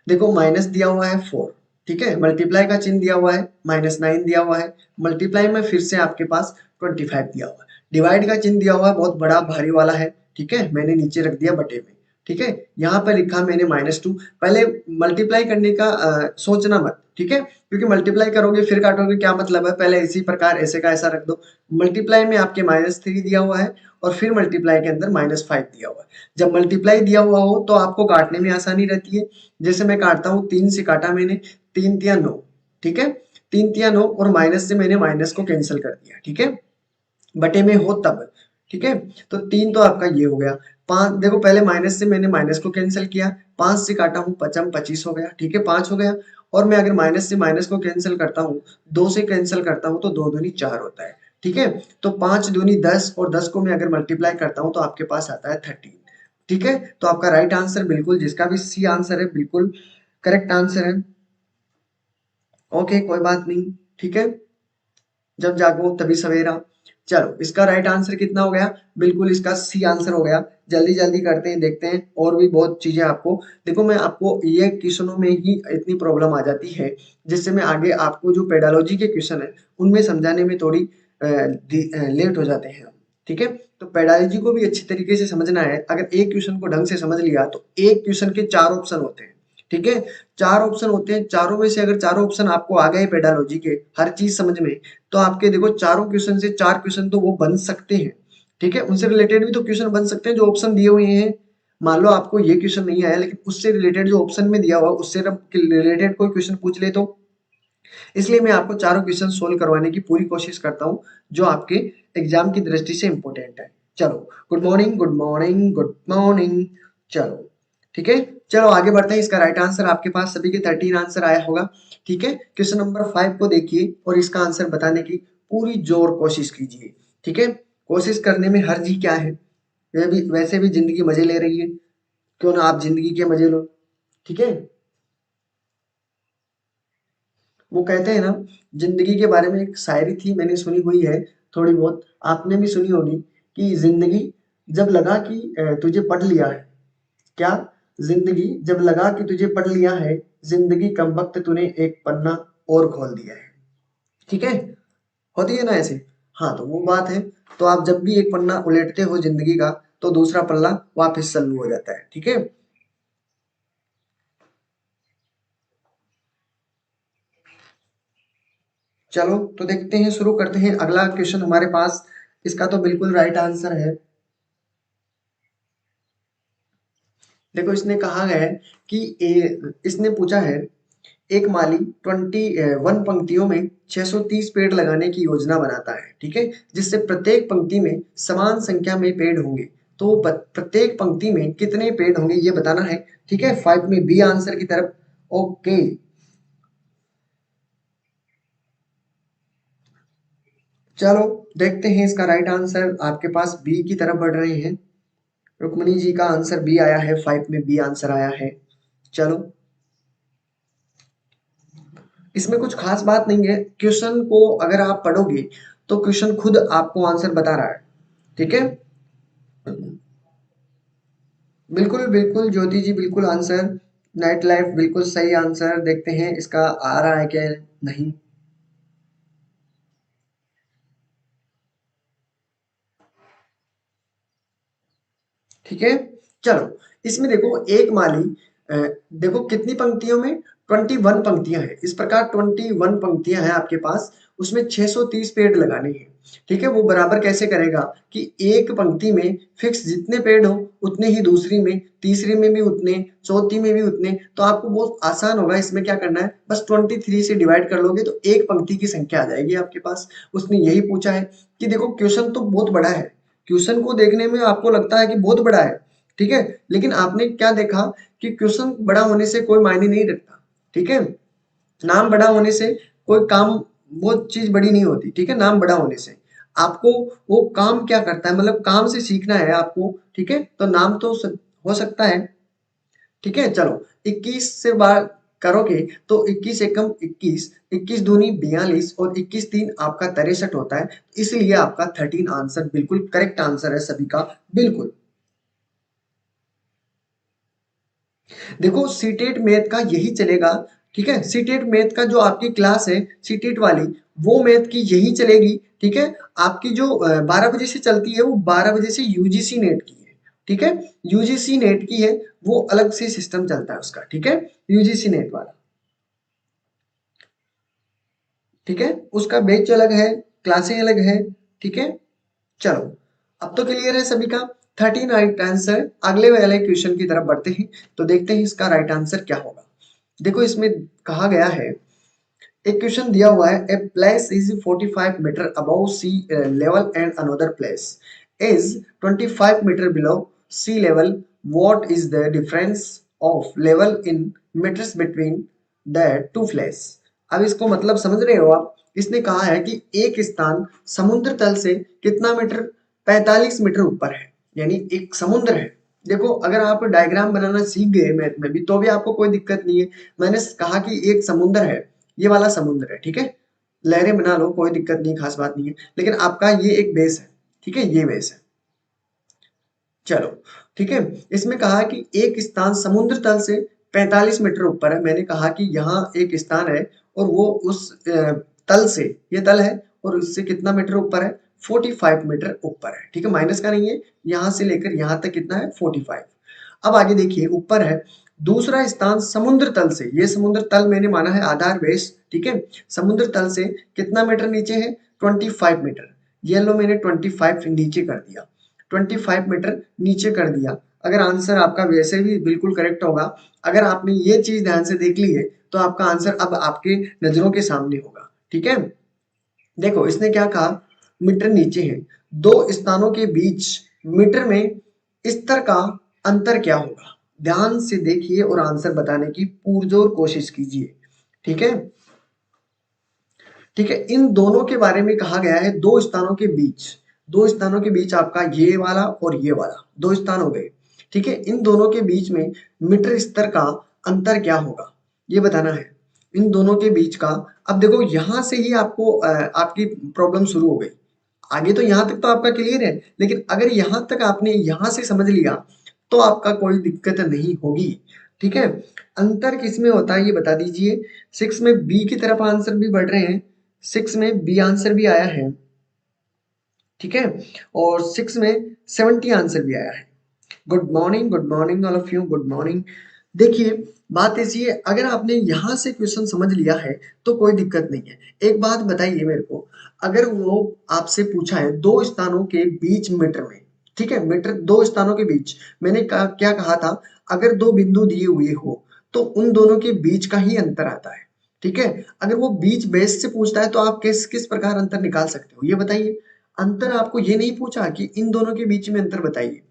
देखो माइनस दिया हुआ है 4, ठीक है, मल्टीप्लाई का चिन्ह दिया हुआ है, -9 दिया हुआ है, मल्टीप्लाई में फिर से आपके पास 25 दिया हुआ है, डिवाइड का चिन्ह दिया हुआ है, बहुत बड़ा भारी वाला है। ठीक है, मैंने नीचे रख दिया बटे में। ठीक है, यहाँ पर लिखा मैंने -2। पहले मल्टीप्लाई करने का सोचना मत। ठीक है, क्योंकि मल्टीप्लाई करोगे फिर काटोगे, क्या मतलब है, पहले इसी प्रकार ऐसे का ऐसा रख दो। मल्टीप्लाई में आपके -3 दिया हुआ है और फिर मल्टीप्लाई के अंदर -5 दिया हुआ है। जब मल्टीप्लाई दिया हुआ हो तो आपको काटने में आसानी रहती है। जैसे मैं काटता हूँ, 3 से काटा मैंने, 3 तिया 9। ठीक है, 3 तिया 9 और माइनस से मैंने माइनस को कैंसिल कर दिया। ठीक है, बटे में हो तब। ठीक है, तो 3 तो आपका ये हो गया। 5 देखो, पहले माइनस से मैंने माइनस को कैंसिल किया, 5 से काटा हूँ, पचम 25 हो गया। ठीक है, 5 हो गया। और मैं अगर माइनस से माइनस को कैंसिल करता हूँ, 2 से कैंसिल करता हूँ तो 2 दूनी 4 होता है। ठीक है, तो 5 दूनी 10 और 10 को मैं अगर मल्टीप्लाई करता हूँ तो आपके पास आता है 13। ठीक है, तो आपका राइट आंसर बिल्कुल, जिसका भी सी आंसर है बिल्कुल करेक्ट आंसर है। ओके, कोई बात नहीं। ठीक है, जब जागो तभी सवेरा। चलो, इसका राइट आंसर कितना हो गया? बिल्कुल इसका सी आंसर हो गया। जल्दी जल्दी करते हैं, देखते हैं और भी बहुत चीजें आपको। देखो, मैं आपको ये क्वेश्चनों में ही इतनी प्रॉब्लम आ जाती है, जिससे मैं आगे आपको जो पेडालॉजी के क्वेश्चन है उनमें समझाने में थोड़ी लेट हो जाते हैं। ठीक है, तो पेडालॉजी को भी अच्छी तरीके से समझना है। अगर एक क्वेश्चन को ढंग से समझ लिया तो एक क्वेश्चन के 4 ऑप्शन होते हैं। ठीक है, 4 ऑप्शन होते हैं, चारों में से अगर चारों ऑप्शन आपको आ गए पेडालॉजी के हर चीज समझ में, तो आपके देखो चारों क्वेश्चन से 4 क्वेश्चन तो वो बन सकते हैं। ठीक है, उनसे रिलेटेड भी तो क्वेश्चन बन सकते हैं जो ऑप्शन दिए हुए हैं। मान लो आपको ये क्वेश्चन नहीं आया, लेकिन उससे रिलेटेड जो ऑप्शन में दिया हुआ उससे रिलेटेड कोई क्वेश्चन पूछ ले तो। इसलिए मैं आपको चारों क्वेश्चन सोल्व करवाने की पूरी कोशिश करता हूँ, जो आपके एग्जाम की दृष्टि से इंपॉर्टेंट है। चलो, good morning good morning good morning. चलो, ठीक है, चलो आगे बढ़ते हैं। इसका राइट आंसर आपके पास सभी के 13 आंसर आया होगा। ठीक है, क्वेश्चन नंबर 5 को देखिए और इसका आंसर बताने की पूरी जोर कोशिश कीजिए। ठीक है, कोशिश करने में हर्ज ही क्या है? वैसे भी जिंदगी मजे ले रही है, क्यों ना आप जिंदगी के मजे लो। ठीक है, वो कहते हैं ना, जिंदगी के बारे में एक शायरी थी, मैंने सुनी हुई है थोड़ी बहुत, आपने भी सुनी होगी, कि जिंदगी जब लगा कि तुझे पढ़ लिया है। क्या? जिंदगी जब लगा कि तुझे पढ़ लिया है, जिंदगी कम वक्त तूने एक पन्ना और खोल दिया है। ठीक है, होती है ना ऐसे। हाँ, तो वो बात है। तो आप जब भी एक पन्ना उलटते हो जिंदगी का, तो दूसरा पन्ना वापस चालू हो जाता है। ठीक है, चलो तो देखते हैं, शुरू करते हैं। अगला क्वेश्चन हमारे पास, इसका तो बिल्कुल राइट आंसर है। देखो, इसने कहा है कि इसने पूछा है, एक माली 21 पंक्तियों में 630 पेड़ लगाने की योजना बनाता है। ठीक है, जिससे प्रत्येक पंक्ति में समान संख्या में पेड़ होंगे। तो प्रत्येक पंक्ति में कितने पेड़ होंगे ये बताना है। ठीक है, 5 में बी आंसर की तरफ। ओके, चलो देखते हैं, इसका राइट आंसर आपके पास बी की तरफ बढ़ रहे हैं। रुक्मणी जी का आंसर बी आया है, 5 में बी आंसर आया है। चलो, इसमें कुछ खास बात नहीं है, क्वेश्चन को अगर आप पढ़ोगे तो क्वेश्चन खुद आपको आंसर बता रहा है। ठीक है, बिल्कुल बिल्कुल ज्योति जी, बिल्कुल आंसर। नाइट लाइफ बिल्कुल सही आंसर। देखते हैं इसका आ रहा है क्या, नहीं। ठीक है, चलो, इसमें देखो एक माली, अ, देखो कितनी पंक्तियों में, 21 पंक्तियां हैं। इस प्रकार 21 पंक्तियां हैं आपके पास, उसमें 630 पेड़ लगाने हैं। ठीक है, वो बराबर कैसे करेगा कि एक पंक्ति में फिक्स जितने पेड़ हो उतने ही दूसरी में, तीसरी में भी उतने, चौथी में भी उतने। तो आपको बहुत आसान होगा, इसमें क्या करना है, बस 23 से डिवाइड कर लोगे तो एक पंक्ति की संख्या आ जाएगी आपके पास। उसने यही पूछा है कि देखो, क्वेश्चन तो बहुत बड़ा है, क्वेश्चन को देखने में आपको लगता है कि बहुत बड़ा है। ठीक है, लेकिन आपने क्या देखा कि क्वेश्चन बड़ा होने से कोई मायने नहीं रखता। ठीक है, नाम बड़ा होने से कोई काम, वो चीज बड़ी नहीं होती। ठीक है, नाम बड़ा होने से आपको वो काम क्या करता है, मतलब काम से सीखना है आपको। ठीक है, तो नाम तो हो सकता है। ठीक है, चलो, 21 से बार करोगे तो 21 एकम 21, 21 दूनी 42 और 21 तीन आपका 63 होता है। इसलिए आपका 13 आंसर बिल्कुल करेक्ट आंसर है सभी का। बिल्कुल, देखो सीटेट मैथ का यही चलेगा। ठीक है, सीटेट मैथ का जो आपकी क्लास है सीटेट वाली, वो मैथ की यही चलेगी। ठीक है, आपकी जो 12 बजे से चलती है वो 12 बजे से यूजीसी नेट की है। ठीक है, यूजीसी नेट की है, वो अलग से सिस्टम चलता है उसका। ठीक है, यूजीसी नेट वाला। ठीक है, उसका बैच अलग है, क्लासें अलग है। ठीक है, चलो, अब तो क्लियर है सभी का। 13 राइट आंसर। अगले वाले क्वेश्चन की तरफ बढ़ते हैं, तो देखते हैं इसका राइट आंसर क्या होगा। देखो, इसमें कहा गया है, एक क्वेश्चन दिया हुआ है, A place is 45 metre above sea level and another place is 25 metre below sea level, what is the difference of level in metres between that two flash. अब इसको मतलब समझ रहे हो आप? इसने कहा है कि एक स्थान समुद्र तल से कितना मीटर, 45 मीटर ऊपर है, यानी एक समुद्र है। देखो अगर आप डायग्राम बनाना सीख गए मैथ में भी तो भी आपको कोई दिक्कत नहीं है। मैंने कहा कि एक समुद्र है, ये वाला समुद्र है, ठीक है, लहरें बना लो, कोई दिक्कत नहीं, खास बात नहीं है, लेकिन आपका ये एक बेस है, ठीक है, ये बेस है। चलो ठीक है, इसमें कहा कि एक स्थान समुद्र तल से 45 मीटर ऊपर है। मैंने कहा कि यहाँ एक स्थान है और वो उस तल से, ये तल है और उससे कितना मीटर ऊपर है, 45 मीटर ऊपर है, ठीक है, माइनस का नहीं है, यहाँ से लेकर यहाँ तक कितना है, 45। अब आगे देखिए, ऊपर है दूसरा स्थान समुद्र तल से, ये समुद्र तल मैंने माना है आधार बेस, ठीक है, समुद्र तल से कितना मीटर नीचे है, 25 मीटर। ये लो मैंने 25 नीचे कर दिया, 25 मीटर नीचे कर दिया। अगर आंसर आपका वैसे भी बिल्कुल करेक्ट होगा, अगर आपने ये चीज ध्यान से देख ली है तो आपका आंसर अब आपके नजरों के सामने होगा, ठीक है। देखो इसने क्या कहा, मीटर नीचे है, दो स्थानों के बीच मीटर में स्तर का अंतर क्या होगा। ध्यान से देखिए और आंसर बताने की पुरजोर कोशिश कीजिए, ठीक है। ठीक है, इन दोनों के बारे में कहा गया है, दो स्थानों के बीच, दो स्थानों के बीच आपका ये वाला और ये वाला दो स्थान हो गए, ठीक है, इन दोनों के बीच में मीटर स्तर का अंतर क्या होगा, ये बताना है, इन दोनों के बीच का। अब देखो यहां से ही आपको आपकी प्रॉब्लम शुरू हो गई। आगे तो यहाँ तक तो आपका क्लियर है, लेकिन अगर यहाँ तक आपने यहाँ से समझ लिया तो आपका कोई दिक्कत नहीं होगी, ठीक है। अंतर किसमें होता है ये बता दीजिए। 6 में बी की तरफ आंसर भी बढ़ रहे हैं, 6 में बी आंसर भी आया है, ठीक है, और 6 में 70 आंसर भी आया है। Good morning all of you, good morning. देखिए बात ऐसी है, अगर आपने यहाँ से क्वेश्चन समझ लिया है तो कोई दिक्कत नहीं है। एक बात बताइए मेरे को, अगर वो आपसे पूछा है दो स्थानों के बीच मीटर में, ठीक है, मीटर दो स्थानों के बीच, मैंने क्या कहा था, अगर दो बिंदु दिए हुए हो तो उन दोनों के बीच का ही अंतर आता है, ठीक है। अगर वो बीच बेस से पूछता है तो आप किस किस प्रकार अंतर निकाल सकते हो ये बताइए। अंतर आपको ये नहीं पूछा कि इन दोनों के बीच में अंतर बताइए,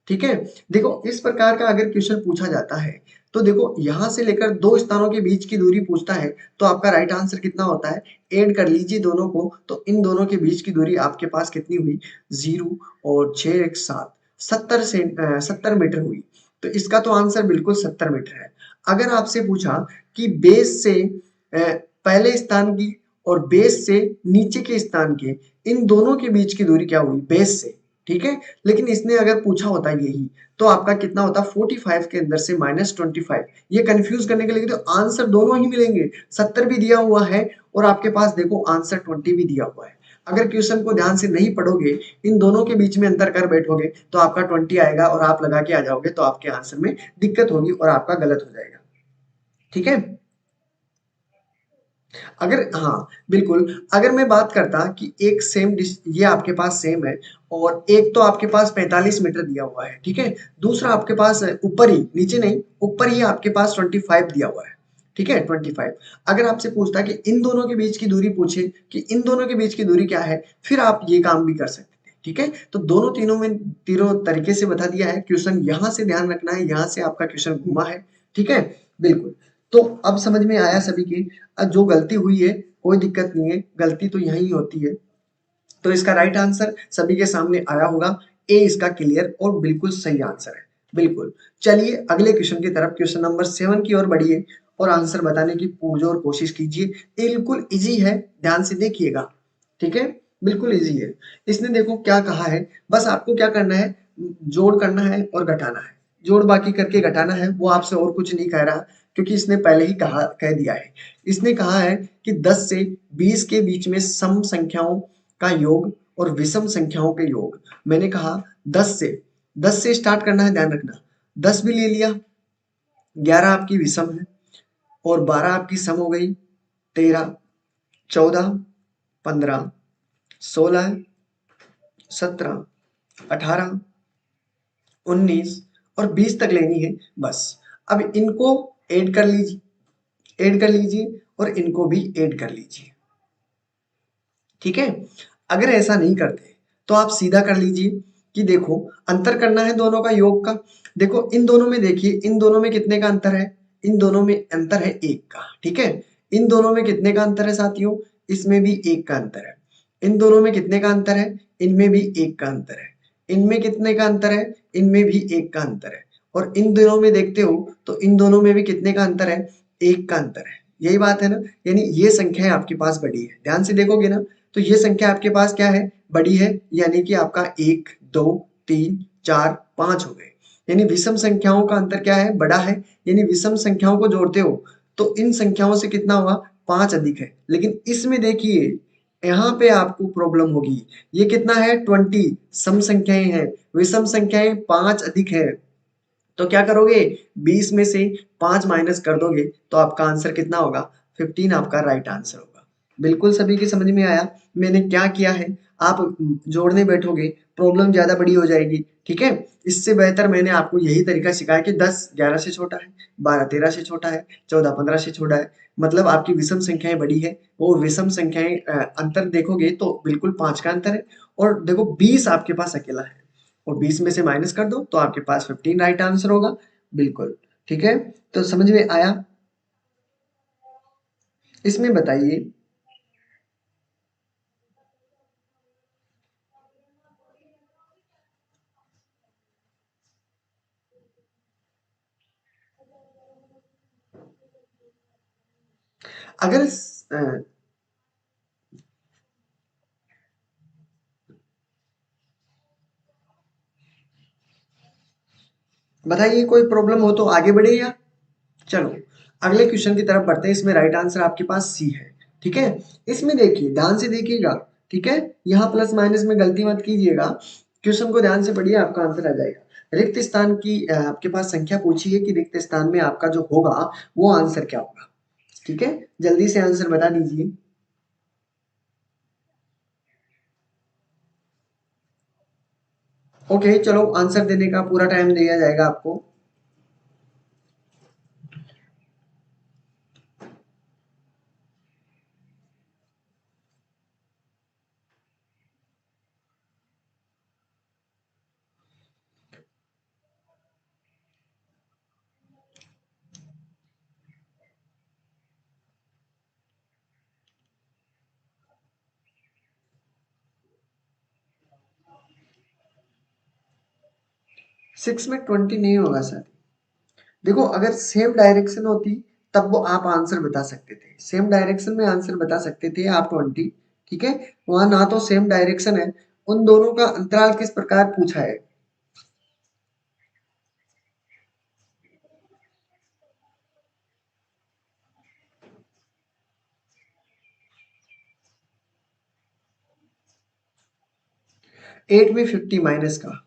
ठीक है। देखो इस प्रकार का अगर क्वेश्चन पूछा जाता है तो देखो यहां से लेकर दो स्थानों के बीच की दूरी पूछता है तो आपका राइट आंसर कितना होता है, ऐड कर लीजिए दोनों को, तो इन दोनों के बीच की दूरी आपके पास कितनी हुई, 0 और 6 एक 7, 70 से 70 मीटर हुई। तो इसका तो आंसर बिल्कुल 70 मीटर है। अगर आपसे पूछा कि बेस से पहले स्थान की और बेस से नीचे के स्थान के, इन दोनों के बीच की दूरी क्या हुई, बेस से, ठीक है। लेकिन इसने अगर पूछा होता यही तो आपका कितना होता, 45 के अंदर से -25। ये कंफ्यूज करने के लिए तो आंसर दोनों ही मिलेंगे, 70 भी दिया हुआ है और आपके पास देखो आंसर 20 भी दिया हुआ है। अगर क्वेश्चन को ध्यान से नहीं पढ़ोगे, इन दोनों के बीच में अंतर कर बैठोगे तो आपका 20 आएगा और आप लगा के आ जाओगे तो आपके आंसर में दिक्कत होगी और आपका गलत हो जाएगा, ठीक है। अगर हाँ बिल्कुल, अगर मैं बात करता कि एक सेम डिस, ये आपके पास सेम है और एक तो आपके पास 45 मीटर दिया हुआ है, ठीक है, दूसरा आपके पास ऊपर ही, नीचे नहीं, ऊपर ही आपके पास 25 दिया हुआ है, ठीक है, 25। अगर आपसे पूछता कि इन दोनों के बीच की दूरी पूछे कि इन दोनों के बीच की दूरी क्या है, फिर आप ये काम भी कर सकते थे, ठीक है। तो दोनों तीनों में तीनों तरीके से बता दिया है क्वेश्चन, यहाँ से ध्यान रखना है, यहाँ से आपका क्वेश्चन घुमा है, ठीक है, बिल्कुल। तो अब समझ में आया सभी की, जो गलती हुई है कोई दिक्कत नहीं है, गलती तो यही होती है। तो इसका राइट आंसर सभी के सामने आया होगा, ए इसका क्लियर और बिल्कुल सही आंसर है, बिल्कुल। चलिए अगले क्वेश्चन की तरफ, क्वेश्चन नंबर 7 की ओर बढ़िए और आंसर बताने की पुरजोर कोशिश कीजिए। बिल्कुल इजी है, ध्यान से देखिएगा, ठीक है, बिल्कुल इजी है। इसने देखो क्या कहा है, बस आपको क्या करना है, जोड़ करना है और घटाना है, जोड़ बाकी करके घटाना है, वो आपसे और कुछ नहीं कह रहा क्योंकि इसने पहले ही कह दिया है। इसने कहा है कि 10 से 20 के बीच में सम संख्याओं का योग और विषम संख्याओं के योग। मैंने कहा 10 से स्टार्ट करना है, ध्यान रखना, 10 भी ले लिया, 11 आपकी विषम है और 12 आपकी सम हो गई, 13, 14, 15, 16, 17, 18, 19 और 20 तक लेनी है बस। अब इनको ऐड कर लीजिए, ऐड कर लीजिए और इनको भी ऐड कर लीजिए, ठीक है। अगर ऐसा नहीं करते तो आप सीधा कर लीजिए कि देखो अंतर करना है दोनों का योग का। देखो इन दोनों में देखिए, इन दोनों में कितने का अंतर है, इन दोनों में अंतर है 1 का, ठीक है? इन दोनों में कितने का अंतर है साथियों? इसमें भी 1 का अंतर है। इन दोनों में कितने का अंतर है? इनमें भी 1 का अंतर है। इनमें कितने का अंतर है? इनमें भी 1 का अंतर है। और इन दोनों में देखते हो तो इन दोनों में भी कितने का अंतर है? 1 का अंतर है। यही बात है ना? यानी ये संख्याएँ आपके पास बड़ी है। ध्यान से देखोगे ना तो ये संख्या आपके पास क्या है? बड़ी है, यानी कि आपका 1, 2, 3, 4, 5 हो गए। यानी विषम संख्याओं का अंतर क्या है? बड़ा है। यानी विषम संख्याओं को जोड़ते हो तो इन संख्याओं से कितना हुआ? 5 अधिक है। लेकिन इसमें देखिए यहाँ पे आपको प्रॉब्लम होगी। ये कितना है? 20 सम संख्याएँ हैं, विषम संख्याएँ 5 अधिक है। तो क्या करोगे? 20 में से 5 माइनस कर दोगे तो आपका आंसर कितना होगा? 15 आपका राइट आंसर होगा। बिल्कुल सभी की समझ में आया मैंने क्या किया है? आप जोड़ने बैठोगे प्रॉब्लम ज़्यादा बड़ी हो जाएगी, ठीक है? इससे बेहतर मैंने आपको यही तरीका सिखाया कि 10 11 से छोटा है, 12 13 से छोटा है, 14 15 से छोटा है। मतलब आपकी विषम संख्याएँ बड़ी है, वो विषम संख्याएँ अंतर देखोगे तो बिल्कुल 5 का अंतर है और देखो 20 आपके पास अकेला है। और 20 में से माइनस कर दो तो आपके पास 15 राइट आंसर होगा। बिल्कुल, ठीक है? तो समझ में आया? इसमें बताइए अगर बताइए कोई प्रॉब्लम हो तो आगे बढ़े या चलो अगले क्वेश्चन की तरफ बढ़ते हैं। इसमें राइट आंसर आपके पास सी है, ठीक है? इसमें देखिए ध्यान से देखिएगा, ठीक है? यहाँ प्लस माइनस में गलती मत कीजिएगा। क्वेश्चन को ध्यान से पढ़िए आपका आंसर आ जाएगा। रिक्त स्थान की आपके पास संख्या पूछी है कि रिक्त स्थान में आपका जो होगा वो आंसर क्या होगा, ठीक है? जल्दी से आंसर बता दीजिए। ओके चलो आंसर देने का पूरा टाइम दिया जाएगा आपको। 6 में 20 नहीं होगा सर। देखो अगर सेम डायरेक्शन होती तब वो आप आंसर बता सकते थे। सेम डायरेक्शन में आंसर बता सकते थे आप 20, ठीक है? वहां ना तो सेम डायरेक्शन है, उन दोनों का अंतराल किस प्रकार पूछा है। 8 में 50 माइनस का।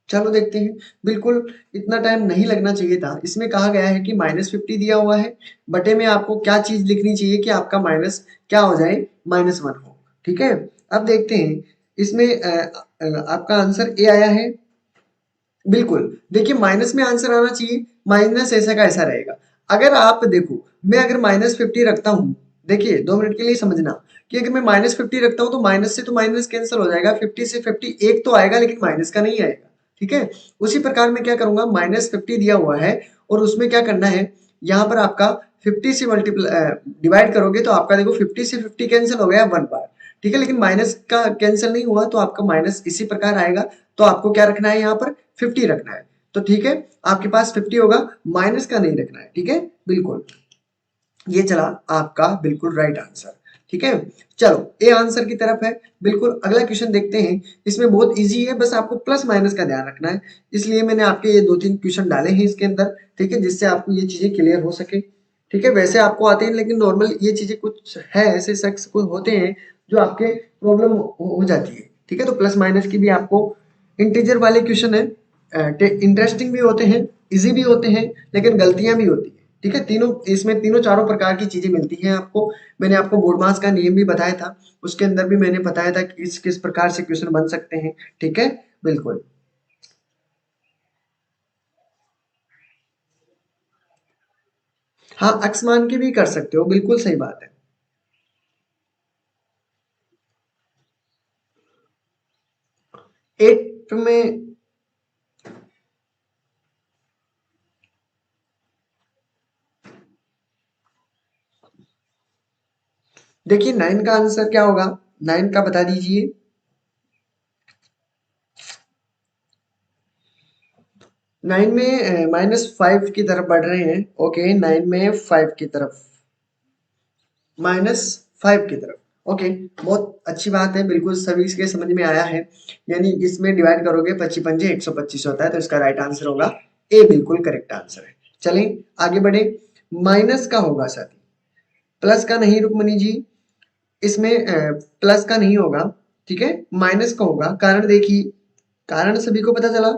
चलो देखते हैं। बिल्कुल इतना टाइम नहीं लगना चाहिए था। इसमें कहा गया है कि -50 दिया हुआ है, बटे में आपको क्या चीज लिखनी चाहिए कि आपका माइनस क्या हो जाए? -1 हो, ठीक है? अब देखते हैं इसमें आपका आंसर ए आया है। बिल्कुल, देखिए माइनस में आंसर आना चाहिए, माइनस ऐसा का ऐसा रहेगा। अगर आप देखो, मैं अगर -50 रखता हूँ, देखिए 2 मिनट के लिए समझना कि अगर मैं -50 रखता हूँ तो माइनस से तो माइनस कैंसल हो जाएगा, 50 से 50 एक तो आएगा लेकिन माइनस का नहीं आएगा, ठीक है? उसी प्रकार मैं क्या करूँगा, -50 दिया हुआ है और उसमें क्या करना है, यहाँ पर आपका 50 से डिवाइड करोगे तो आपका देखो 50 से 50 कैंसल हो गया 1 बार, ठीक है? लेकिन माइनस का कैंसल नहीं हुआ तो आपका माइनस इसी प्रकार आएगा। तो आपको क्या रखना है यहाँ पर? 50 रखना है। तो ठीक है, आपके पास 50 होगा, माइनस का नहीं रखना है, ठीक है? बिल्कुल, ये चला आपका बिल्कुल राइट आंसर, ठीक है? चलो ए आंसर की तरफ है। बिल्कुल अगला क्वेश्चन देखते हैं। इसमें बहुत इजी है, बस आपको प्लस माइनस का ध्यान रखना है। इसलिए मैंने आपके ये 2-3 क्वेश्चन डाले हैं इसके अंदर, ठीक है? जिससे आपको ये चीजें क्लियर हो सके, ठीक है? वैसे आपको आते हैं लेकिन नॉर्मल ये चीजें कुछ है, ऐसे शख्स कोई होते हैं जो आपके प्रॉब्लम हो जाती है, ठीक है? तो प्लस माइनस की भी आपको इंटीजर वाले क्वेश्चन है, इंटरेस्टिंग भी होते हैं, इजी भी होते हैं, लेकिन गलतियां भी होती हैं, ठीक है? तीनों इसमें तीनों चारों प्रकार की चीजें मिलती हैं आपको। मैंने आपको बोर्ड मास का नियम भी बताया था, उसके अंदर भी मैंने बताया था कि किस किस प्रकार से क्वेश्चन बन सकते हैं, ठीक है? बिल्कुल। हाँ अक्स मान के भी कर सकते हो, बिल्कुल सही बात है। 8 में देखिए 9 का आंसर क्या होगा, 9 का बता दीजिए। 9 में -5 की तरफ बढ़ रहे हैं। ओके, 9 में 5 की तरफ, -5 की तरफ। ओके, बहुत अच्छी बात है, बिल्कुल सभी के समझ में आया है। यानी इसमें डिवाइड करोगे 25 पंजे 125 होता है, तो इसका राइट आंसर होगा ए, बिल्कुल करेक्ट आंसर है। चलिए आगे बढ़े। माइनस का होगा साथी, प्लस का नहीं रुक्मणी जी। इसमें प्लस का नहीं होगा, ठीक है, माइनस का होगा। कारण देखिए, कारण सभी को पता चला।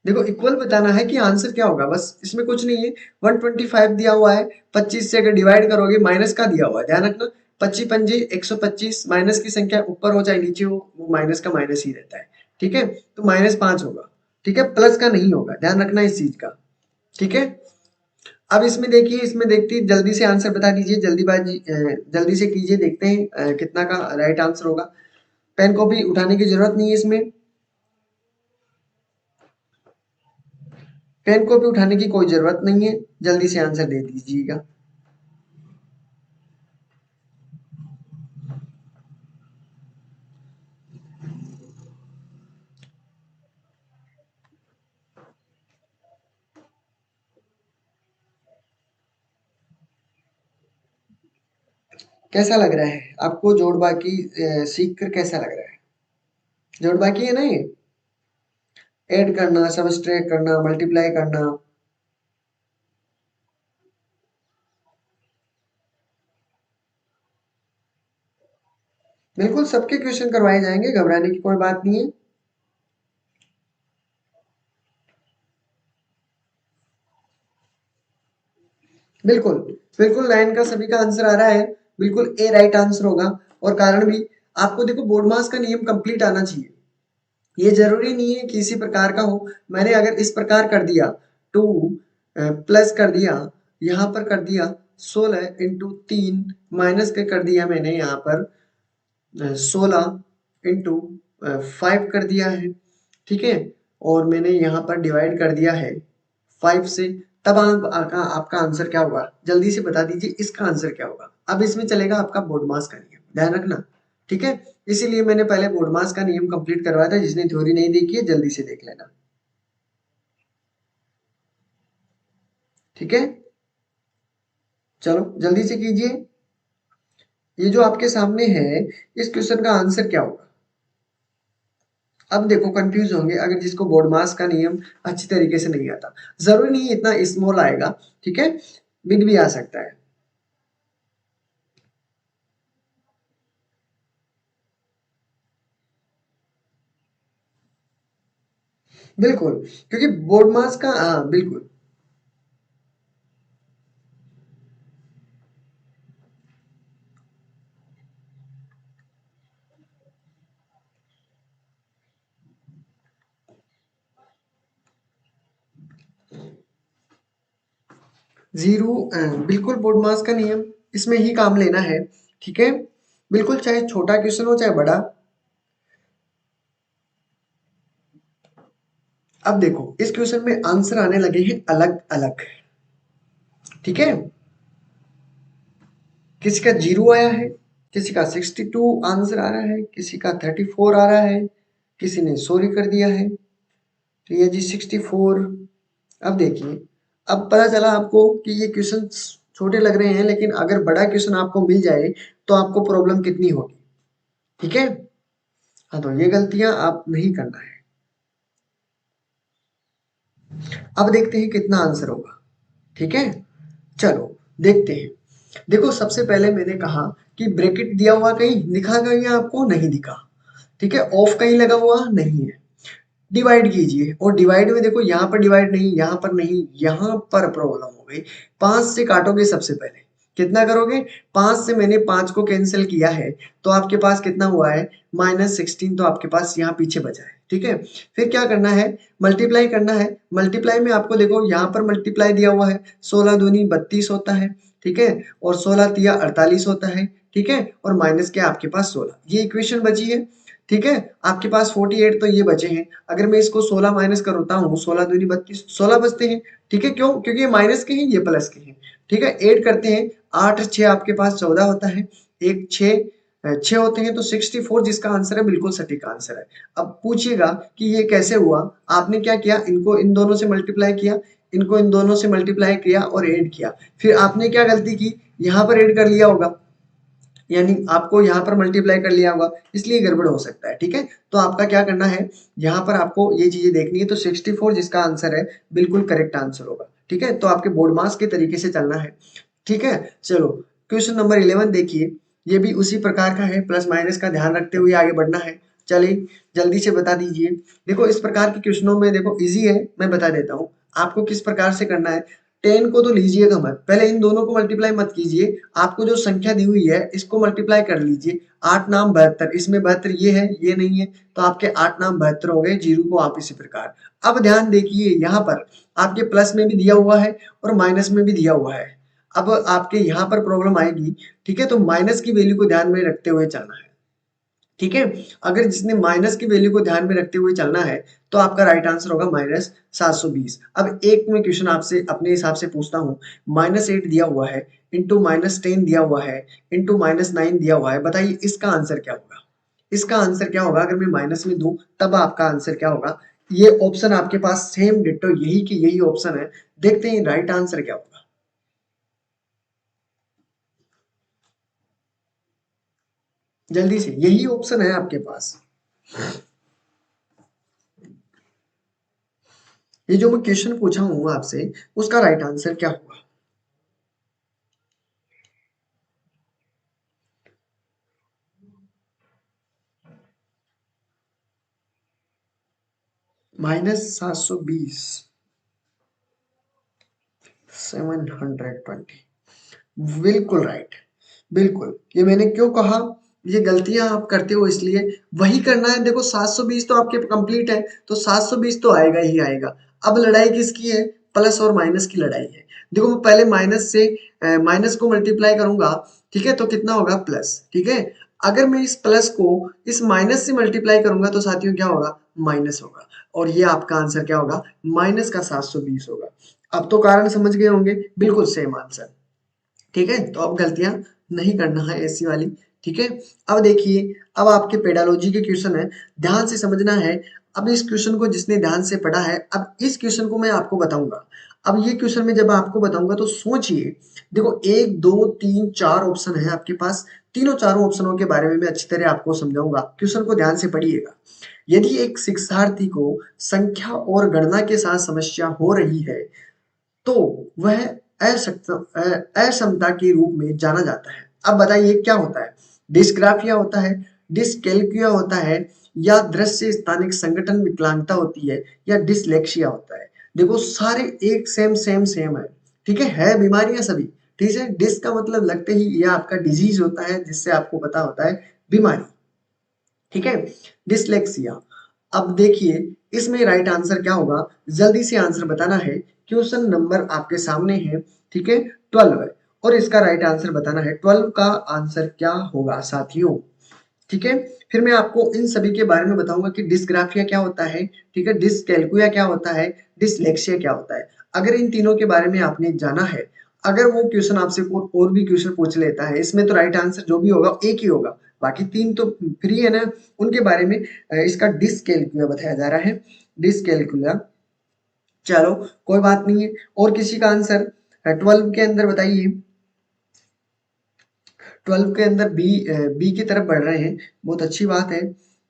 देखो इक्वल बताना है कि आंसर क्या होगा, बस इसमें कुछ नहीं है। 125 दिया हुआ है, 25 से अगर डिवाइड करोगे, माइनस का दिया हुआ है, ध्यान रखना। 25 पंजे 125, माइनस की संख्या ऊपर हो चाहे नीचे हो, वो माइनस का माइनस ही रहता है, ठीक है। तो -5 होगा, ठीक है, प्लस का नहीं होगा, ध्यान रखना इस चीज का, ठीक है। अब इसमें देखिए, इसमें देखते जल्दी से आंसर बता दीजिए, जल्दीबाजी जल्दी से कीजिए, देखते हैं कितना का राइट आंसर होगा। पेन कॉपी उठाने की जरूरत नहीं है इसमें, पेन कॉपी उठाने की कोई जरूरत नहीं है, जल्दी से आंसर दे दीजिएगा। कैसा लग रहा है आपको जोड़ बाकी सीख कर, कैसा लग रहा है? जोड़ बाकी है ना ये, ऐड करना, सबट्रैक्ट करना, मल्टीप्लाई करना। बिल्कुल सबके क्वेश्चन करवाए जाएंगे, घबराने की कोई बात नहीं है। बिल्कुल, बिल्कुल 9 का सभी का आंसर आ रहा है, बिल्कुल ए राइट आंसर होगा। और कारण भी आपको देखो, बोर्ड मास का नियम कंप्लीट आना चाहिए। ये जरूरी नहीं है कि इसी प्रकार का हो। मैंने अगर इस प्रकार कर दिया, 2 प्लस कर दिया, यहाँ पर कर दिया 16 इंटू 3, माइनस के कर दिया मैंने यहाँ पर 16 इंटू 5 कर दिया है, ठीक है। और मैंने यहाँ पर डिवाइड कर दिया है 5 से, तब आपका आंसर क्या होगा, जल्दी से बता दीजिए इसका आंसर क्या होगा। अब इसमें चलेगा आपका बोर्ड मास का नियम, ध्यान रखना, ठीक है। इसीलिए मैंने पहले बोर्ड मास का नियम कंप्लीट करवाया था, जिसने थ्योरी नहीं देखी है जल्दी से देख लेना, ठीक है। चलो जल्दी से कीजिए। ये जो आपके सामने है, इस क्वेश्चन का आंसर क्या होगा? अब देखो कंफ्यूज होंगे अगर जिसको बोर्ड मास का नियम अच्छी तरीके से नहीं आता। जरूरी नहीं इतना स्मॉल आएगा, ठीक है, बिग भी आ सकता है। बिल्कुल, क्योंकि बोर्ड मास का, हाँ बिल्कुल। 0 बिल्कुल बोर्ड मास का नियम इसमें ही काम लेना है, ठीक है। बिल्कुल, चाहे छोटा क्वेश्चन हो चाहे बड़ा। अब देखो इस क्वेश्चन में आंसर आने लगे हैं अलग अलग, ठीक है। किसी का 0 आया है, किसी का 62 आंसर आ रहा है, किसी का 34 आ रहा है, किसी ने सॉरी कर दिया है, तो ये जी 64। अब देखिए, अब पता चला आपको कि ये क्वेश्चन छोटे लग रहे हैं, लेकिन अगर बड़ा क्वेश्चन आपको मिल जाए तो आपको प्रॉब्लम कितनी होगी, ठीक है। हाँ, तो ये गलतियां आप नहीं करना है। अब देखते हैं कितना आंसर होगा, ठीक है। चलो देखते हैं। देखो सबसे पहले मैंने कहा कि ब्रैकेट दिया हुआ कहीं दिखा गया या आपको नहीं दिखा, ठीक है। ऑफ कहीं लगा हुआ नहीं है। डिवाइड कीजिए, और डिवाइड में देखो यहाँ पर डिवाइड नहीं, यहाँ पर नहीं, यहाँ पर प्रॉब्लम हो गई। 5 से काटोगे सबसे पहले, कितना करोगे? 5 से मैंने 5 को कैंसिल किया है, तो आपके पास कितना हुआ है? -16, तो आपके पास यहाँ पीछे बचा है, ठीक है। फिर क्या करना है? मल्टीप्लाई करना है। मल्टीप्लाई में आपको देखो यहाँ पर मल्टीप्लाई दिया हुआ है, 16 दूनी 32 होता है, ठीक है, और 16 तिया 48 होता है, ठीक है, और माइनस क्या आपके पास 16, ये इक्वेशन बची है। ठीक है, आपके पास 48 तो ये बचे हैं। अगर मैं इसको 16 माइनस करता हूँ, 16 दूनी 32, 16 बचते हैं। ठीक है, क्यों? क्योंकि ये माइनस के हैं, ये प्लस के हैं। ठीक है, ऐड करते हैं, 8 6 आपके पास 14 होता है, एक 6 होते हैं तो 64, जिसका आंसर है बिल्कुल सटीक आंसर है। अब पूछिएगा कि ये कैसे हुआ? आपने क्या किया, इनको इन दोनों से मल्टीप्लाई किया, इनको इन दोनों से मल्टीप्लाई किया और ऐड किया। फिर आपने क्या गलती की, यहाँ पर ऐड कर लिया होगा, यानी आपको यहाँ पर मल्टीप्लाई कर लिया होगा, इसलिए गड़बड़ हो सकता है। ठीक है, तो आपका क्या करना है, यहाँ पर आपको ये चीजें देखनी है। तो 64 जिसका आंसर है बिल्कुल करेक्ट आंसर होगा। ठीक है, तो आपके बोर्ड मार्क्स के तरीके से चलना है। ठीक है, चलो क्वेश्चन नंबर 11 देखिए, ये भी उसी प्रकार का है, प्लस माइनस का ध्यान रखते हुए आगे बढ़ना है। चलिए जल्दी से बता दीजिए। देखो इस प्रकार के क्वेश्चनों में देखो इजी है, मैं बता देता हूँ आपको किस प्रकार से करना है। 10 को तो लीजिएगा मत, पहले इन दोनों को मल्टीप्लाई मत कीजिए, आपको जो संख्या दी हुई है इसको मल्टीप्लाई कर लीजिए। 8 नाम 72, इसमें 72 ये है, ये नहीं है, तो आपके 8 नाम 72 हो गए, जीरो को आप इसी प्रकार। अब ध्यान देखिए, यहाँ पर आपके प्लस में भी दिया हुआ है और माइनस में भी दिया हुआ है। अब आपके यहाँ पर प्रॉब्लम आएगी। ठीक है, तो माइनस की वैल्यू को ध्यान में रखते हुए चलना है। ठीक है, अगर जिसने माइनस की वैल्यू को ध्यान में रखते हुए चलना है तो आपका राइट आंसर होगा -720। अब एक मैं क्वेश्चन आपसे अपने हिसाब से पूछता हूँ, -8 दिया हुआ है, इंटू -10 दिया हुआ है, इंटू -9 दिया हुआ है, बताइए इसका आंसर क्या होगा? इसका आंसर क्या होगा? अगर मैं माइनस में दूं तब आपका आंसर क्या होगा? ये ऑप्शन आपके पास सेम डिट्टो यही की यही ऑप्शन है, देखते हैं राइट आंसर क्या होगा। जल्दी से, यही ऑप्शन है आपके पास। ये जो मैं क्वेश्चन पूछा हूँ आपसे, उसका राइट आंसर क्या होगा? -720, 720, बिल्कुल राइट। बिल्कुल, ये मैंने क्यों कहा, ये गलतियां आप करते हो इसलिए वही करना है। देखो 720 तो आपके कंप्लीट है, तो 720 तो आएगा ही आएगा। अब लड़ाई किसकी है? प्लस और माइनस की लड़ाई है। देखो मैं पहले माइनस से माइनस को मल्टीप्लाई करूंगा, ठीक है, तो कितना होगा? प्लस। ठीक है, अगर मैं इस प्लस को इस माइनस से मल्टीप्लाई करूंगा तो साथियों क्या होगा? माइनस होगा। और ये आपका आंसर क्या होगा? माइनस का 720 होगा। अब तो कारण समझ गए होंगे, बिल्कुल सेम आंसर। ठीक है, तो अब गलतियां नहीं करना है ऐसी वाली। ठीक है, अब देखिए, अब आपके पेडालॉजी के क्वेश्चन है, ध्यान से समझना है। अब इस क्वेश्चन को जिसने ध्यान से पढ़ा है, अब इस क्वेश्चन को मैं आपको बताऊंगा। अब ये क्वेश्चन में जब आपको बताऊंगा तो सोचिए, देखो 1 2 3 4 ऑप्शन है आपके पास, तीनों चारों ऑप्शनों के बारे में मैं अच्छी तरह आपको समझाऊंगा। क्वेश्चन को ध्यान से पढ़िएगा। यदि एक शिक्षार्थी को संख्या और गणना के साथ समस्या हो रही है तो वह अक्षमता के रूप में जाना जाता है। अब बताइए क्या होता है? डिस्ग्राफिया होता है, डिसकैल्कुलिया होता है, या दृश्य स्थानिक संगठन विकलांगता होती है, या डिसलेक्सिया होता है। देखो सारे एक सेम सेम सेम है। ठीक है बीमारियां सभी। ठीक है, डिस का मतलब लगते ही यह आपका डिजीज होता है, जिससे आपको पता होता है बीमारी। ठीक है, डिसलेक्सिया। अब देखिए इसमें राइट आंसर क्या होगा, जल्दी से आंसर बताना है। क्वेश्चन नंबर आपके सामने है, ठीक है, 12 है, और इसका राइट आंसर बताना है। 12 का आंसर क्या होगा साथियों? ठीक है, फिर मैं आपको इन सभी के बारे में बताऊंगा कि डिस्ग्राफिया क्या होता है, ठीक है, डिसकैल्कुलिया क्या होता है, डिसलेक्सिया क्या होता है। अगर इन तीनों के बारे में आपने जाना है, अगर वो क्वेश्चन आपसे और भी क्वेश्चन पूछ लेता है, इसमें तो राइट आंसर जो भी होगा एक ही होगा, बाकी तीन तो फ्री है ना, उनके बारे में इसका डिसकैल्कुलिया बताया जा रहा है, डिसकैल्कुलिया। चलो कोई बात नहीं है, और किसी का आंसर 12 के अंदर बताइए। 12 के अंदर बी की तरफ बढ़ रहे हैं, बहुत अच्छी बात है,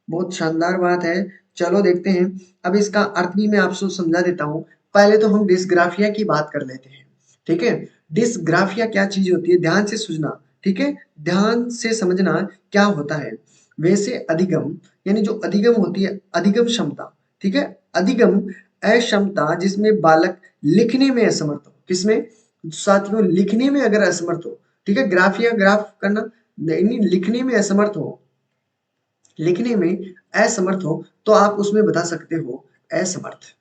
बहुत शानदार बात है। चलो देखते हैं। अब इसका अर्थ भी मैं आपको समझा देता हूँ। पहले तो हम डिस्ग्राफिया की बात कर लेते हैं। ठीक है, डिस्ग्राफिया क्या चीज होती है, ध्यान से सुनना। ठीक है, ध्यान से समझना क्या होता है। वैसे अधिगम, यानी जो अधिगम होती है, अधिगम क्षमता। ठीक है, अधिगम अक्षमता जिसमें बालक लिखने में असमर्थ हो। किसमें साथियों? लिखने में अगर असमर्थ हो। ठीक है, ग्राफिया ग्राफ करना, नहीं, लिखने में असमर्थ हो, लिखने में असमर्थ हो तो आप उसमें बता सकते हो असमर्थ।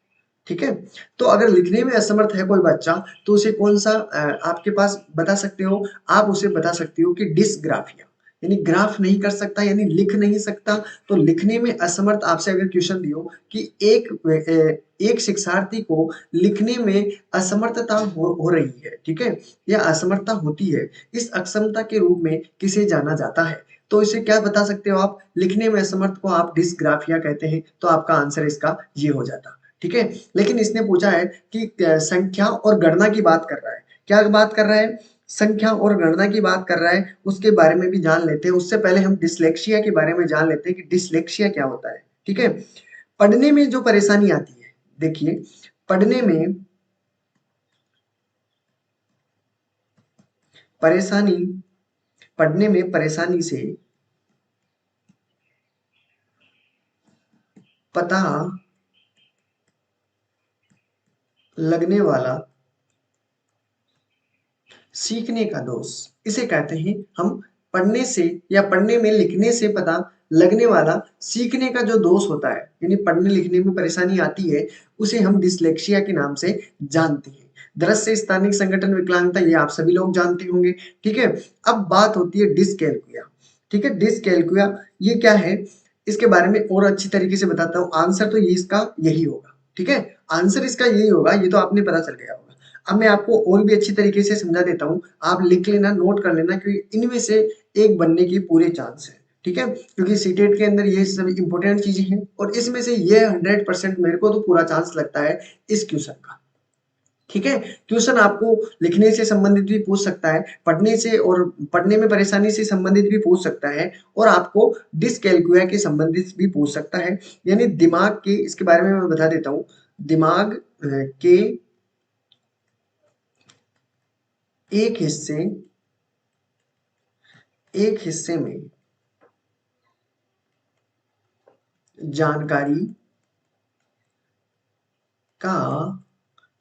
ठीक है, तो अगर लिखने में असमर्थ है कोई बच्चा तो उसे कौन सा आपके पास बता सकते हो? आप उसे बता सकते हो कि डिसग्राफिया। यानी ग्राफ नहीं कर सकता, यानी लिख नहीं सकता। तो लिखने में असमर्थ आपसे अगर क्वेश्चन दियो कि एक शिक्षार्थी को लिखने में असमर्थता हो रही है, ठीक है, या असमर्थता होती है, इस अक्षमता के रूप में किसे जाना जाता है? तो इसे क्या बता सकते हो आप? लिखने में असमर्थ को आप डिस्ग्राफिया कहते हैं। तो आपका आंसर इसका ये हो जाता, ठीक है। लेकिन इसने पूछा है कि संख्या और गणना की बात कर रहा है। क्या बात कर रहा है? संख्या और गणना की बात कर रहा है। उसके बारे में भी जान लेते हैं। उससे पहले हम डिसलेक्सिया के बारे में जान लेते हैं कि डिसलेक्सिया क्या होता है, ठीक है। पढ़ने में जो परेशानी आती है, देखिए, पढ़ने में परेशानी पढ़ने में परेशानी से पता लगने वाला सीखने का दोष, इसे कहते हैं हम पढ़ने से या पढ़ने में लिखने से पता लगने वाला सीखने का जो दोष होता है, यानी पढ़ने लिखने में परेशानी आती है, उसे हम डिसलेक्सिया के नाम से जानते हैं। दृश्य स्थानिक संगठन विकलांगता, ये आप सभी लोग जानते होंगे, ठीक है। अब बात होती है डिसकैल्कुलिया, ठीक है। डिसकैल्कुलिया ये क्या है, इसके बारे में और अच्छी तरीके से बताता हूँ। आंसर तो ये इसका यही होगा, ठीक है। आंसर इसका यही होगा, ये तो आपने पता चल गया होगा। अब मैं आपको और भी अच्छी तरीके से समझा देता हूँ, आप लिख लेना, नोट कर लेना, क्योंकि इनमें से एक बनने की पूरे चांस है, ठीक है। क्योंकि सीटेट के अंदर ये सब इंपॉर्टेंट चीजें हैं और इसमें से ये 100% मेरे को तो पूरा चांस लगता है इस क्वेश्चन का, ठीक है। क्वेश्चन आपको लिखने से संबंधित भी पूछ सकता है, पढ़ने से और पढ़ने में परेशानी से संबंधित भी पूछ सकता है, और आपको डिसकैल्कुलिया के संबंधित भी पूछ सकता है। यानी दिमाग के, इसके बारे में मैं बता देता हूँ, दिमाग के एक हिस्से एक हिस्से में जानकारी का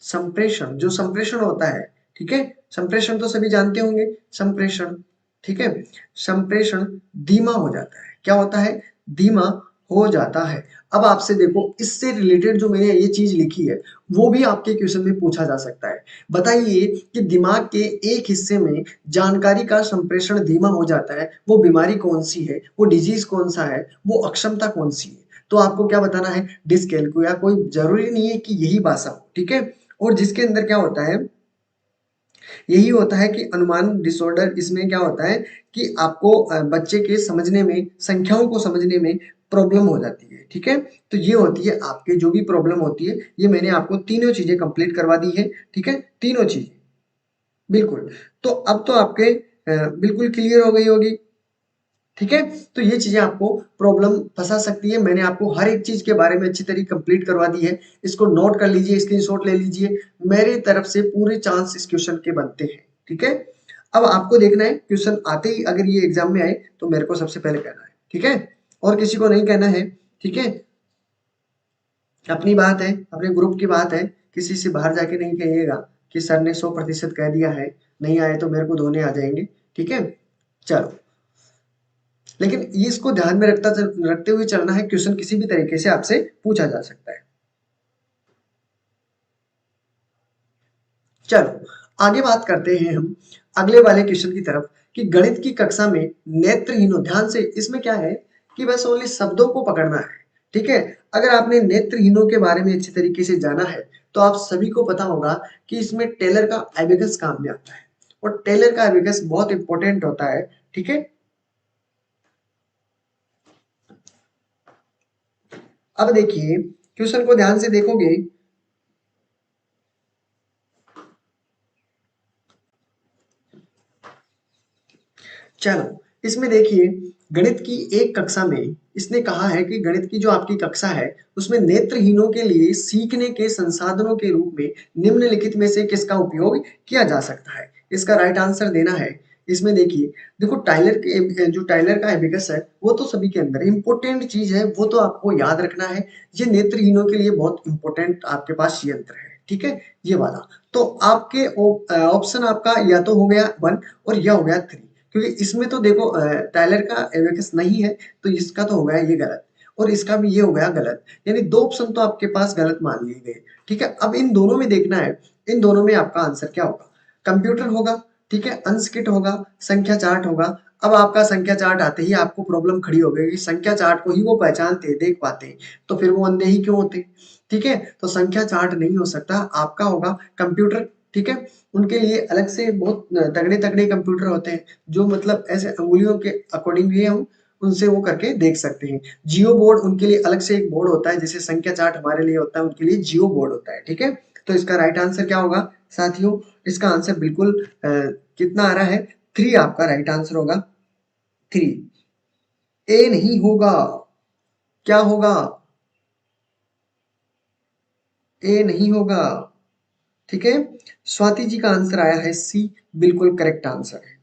संप्रेषण, जो संप्रेषण होता है, ठीक है, संप्रेषण तो सभी जानते होंगे, संप्रेषण, ठीक है, संप्रेषण धीमा हो जाता है। क्या होता है? धीमा हो जाता है। अब आपसे देखो, इससे रिलेटेड जो मैंने ये चीज लिखी है, वो भी आपके क्वेश्चन में पूछा जा सकता है। बताइए कि दिमाग के एक हिस्से में जानकारी का संप्रेषण धीमा हो जाता है, वो बीमारी कौन सी है, वो डिजीज कौन सा है, वो अक्षमता कौन सी है? तो आपको क्या बताना है? डिसकैल्कुलिया। कोई जरूरी नहीं है कि यही भाषा हो, ठीक है। और जिसके अंदर क्या होता है, यही होता है कि अनुमान डिसऑर्डर, इसमें क्या होता है कि आपको बच्चे के समझने में, संख्याओं को समझने में प्रॉब्लम हो जाती है, ठीक है। तो ये होती है आपके जो भी प्रॉब्लम होती है, ये मैंने आपको तीनों चीजें कंप्लीट करवा दी है, ठीक है, तीनों चीजें, बिल्कुल। तो अब तो आपके बिल्कुल क्लियर हो गई होगी, ठीक है। तो ये चीजें आपको प्रॉब्लम फंसा सकती है। मैंने आपको हर एक चीज के बारे में अच्छी तरीके कंप्लीट करवा दी है। इसको नोट कर लीजिए, स्क्रीनशॉट ले लीजिए। मेरे तरफ से पूरे चांस इस क्वेश्चन के बनते हैं, ठीक है। अब आपको देखना है, क्वेश्चन आते ही अगर ये एग्जाम में आए तो मेरे को सबसे पहले कहना है, ठीक है, और किसी को नहीं कहना है, ठीक है। अपनी बात है, अपने ग्रुप की बात है, किसी से बाहर जाके नहीं कहिएगा कि सर ने 100% कह दिया है, नहीं आए तो मेरे को धोने आ जाएंगे, ठीक है। चलो, लेकिन ये इसको ध्यान में रखते हुए चलना है, क्वेश्चन किसी भी तरीके से आपसे पूछा जा सकता है। चलो, आगे बात करते हैं हम अगले वाले क्वेश्चन की तरफ, कि गणित की कक्षा में नेत्रहीनों, ध्यान से, इसमें क्या है कि बस ओनली शब्दों को पकड़ना है, ठीक है। अगर आपने नेत्रहीनों के बारे में अच्छी तरीके से जाना है, तो आप सभी को पता होगा कि इसमें टेलर का एबेकस काम में आता है, और टेलर का एबेकस बहुत इंपॉर्टेंट होता है, ठीक है। अब देखिए, क्वेश्चन को ध्यान से देखोगे, चलो, इसमें देखिए, गणित की एक कक्षा में इसने कहा है कि गणित की जो आपकी कक्षा है, उसमें नेत्रहीनों के लिए सीखने के संसाधनों के रूप में निम्नलिखित में से किसका उपयोग किया जा सकता है? इसका राइट आंसर देना है। इसमें देखिए, देखो, टाइलर के जो टाइलर का एबेकस है, वो तो सभी के अंदर इंपॉर्टेंट चीज है, वो तो आपको याद रखना है। ये नेत्रहीनों के लिए बहुत इंपॉर्टेंट आपके पास यंत्र है, ठीक है, ये वाला। तो आपके ऑप्शन आपका या तो हो गया 1 और या हो गया 3, क्योंकि इसमें तो देखो टाइलर का एबेकस नहीं है, तो इसका तो हो गया ये गलत, और इसका भी ये हो गया गलत, यानी 2 ऑप्शन तो आपके पास गलत मान लिए गए, ठीक है। अब इन दोनों में देखना है, इन दोनों में आपका आंसर क्या होगा? कंप्यूटर होगा, ठीक है, अंश किट होगा, संख्या चार्ट होगा, अब आपका संख्या चार्ट आते ही आपको प्रॉब्लम खड़ी हो गई कि संख्या चार्ट को ही वो पहचानते, देख पाते, तो फिर वो अंधे ही क्यों होते? ठीक है, तो संख्या चार्ट नहीं हो सकता, आपका होगा कंप्यूटर। ठीक है, उनके लिए अलग से बहुत तगड़े-तगड़े कंप्यूटर होते हैं, जो मतलब ऐसे अंगुलियों के अकॉर्डिंग भी हम उनसे वो करके देख सकते हैं। जियो बोर्ड उनके लिए अलग से एक बोर्ड होता है, जैसे संख्या चार्ट हमारे लिए होता है, उनके लिए जियो बोर्ड होता है। ठीक है, तो इसका राइट आंसर क्या होगा साथियों? इसका आंसर बिल्कुल कितना आ रहा है? 3 आपका राइट आंसर होगा, 3। ए नहीं होगा, क्या होगा? ए नहीं होगा। ठीक है, स्वाति जी का आंसर आया है सी, बिल्कुल करेक्ट आंसर है।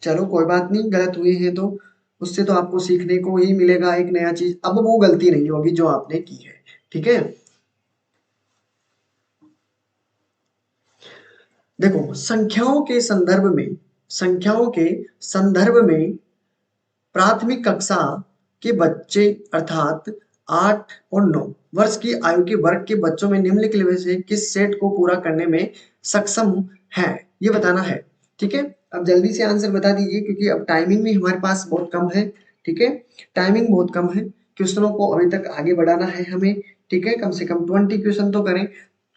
चलो कोई बात नहीं, गलत हुए हैं तो उससे तो आपको सीखने को ही मिलेगा एक नया चीज, अब वो गलती नहीं होगी जो आपने की है। ठीक है, देखो संख्याओं के संदर्भ में प्राथमिक कक्षा के बच्चे अर्थात 8 और 9 वर्ष की आयु के वर्ग के बच्चों में निम्नलिखित में से किस सेट को पूरा करने में सक्षम है, ये बताना है। ठीक है, अब जल्दी से आंसर बता दीजिए क्योंकि अब टाइमिंग भी हमारे पास बहुत कम है। ठीक है, टाइमिंग बहुत कम है, क्वेश्चनों को अभी तक आगे बढ़ाना है हमें। ठीक है, कम से कम 20 क्वेश्चन तो करें।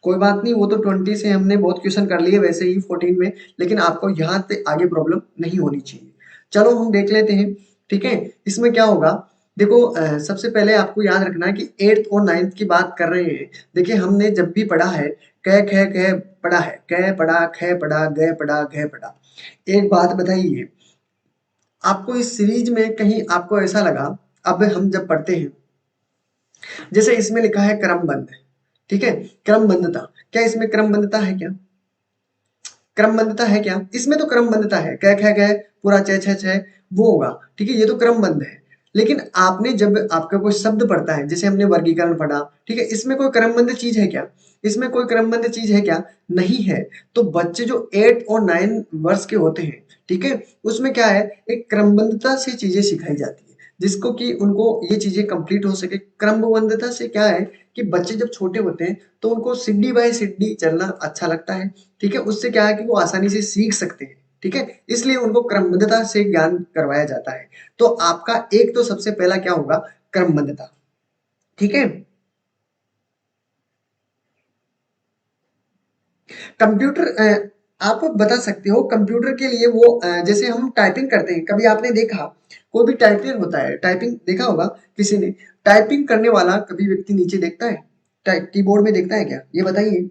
कोई बात नहीं, वो तो 20 से हमने बहुत क्वेश्चन कर लिए वैसे ही 14 में, लेकिन आपको यहाँ से आगे प्रॉब्लम नहीं होनी चाहिए। चलो हम देख लेते हैं। ठीक है, इसमें क्या होगा? देखो सबसे पहले आपको याद रखना है कि 8th और 9th की बात कर रहे हैं। देखिए हमने जब भी पढ़ा है, क ख ख पढ़ा है, क पढ़ा, ख पढ़ा, ग पढ़ा, घ पढ़ा। एक बात बताइए, आपको इस सीरीज में कहीं आपको ऐसा लगा, अब हम जब पढ़ते हैं, जैसे इसमें लिखा है क्रमबद्ध, ठीक है, क्रमबद्धता, क्या इसमें क्रमबद्धता है क्या? क्रमबद्धता है क्या? इसमें तो क्रमबद्धता है, क ख ग पूरा छ छ छ वो होगा। ठीक है, ये तो क्रमबद्ध है। लेकिन आपने जब आपका कोई शब्द पढ़ता है, जैसे हमने वर्गीकरण पढ़ा, ठीक है, इसमें कोई क्रमबद्ध चीज है क्या? इसमें कोई क्रमबद्ध चीज है क्या? नहीं है। तो बच्चे जो 8 और 9 वर्ष के होते हैं, ठीक है, उसमें क्या है, एक क्रमबद्धता से चीजें सिखाई जाती है, जिसको कि उनको ये चीजें कंप्लीट हो सके। क्रमबद्धता से क्या है कि बच्चे जब छोटे होते हैं तो उनको सीढ़ी बाय सीढ़ी चलना अच्छा लगता है। ठीक है, उससे क्या है कि वो आसानी से सीख सकते हैं। ठीक है, इसलिए उनको क्रमबद्धता से ज्ञान करवाया जाता है। तो आपका एक तो सबसे पहला क्या होगा? क्रमबद्धता। ठीक है, कंप्यूटर आप बता सकते हो कंप्यूटर के लिए वो जैसे हम टाइपिंग करते हैं, कभी आपने देखा कोई भी टाइपिंग होता है, टाइपिंग देखा होगा किसी ने, टाइपिंग करने वाला कभी व्यक्ति नीचे देखता है? कीबोर्ड में देखता है क्या, ये बताइए?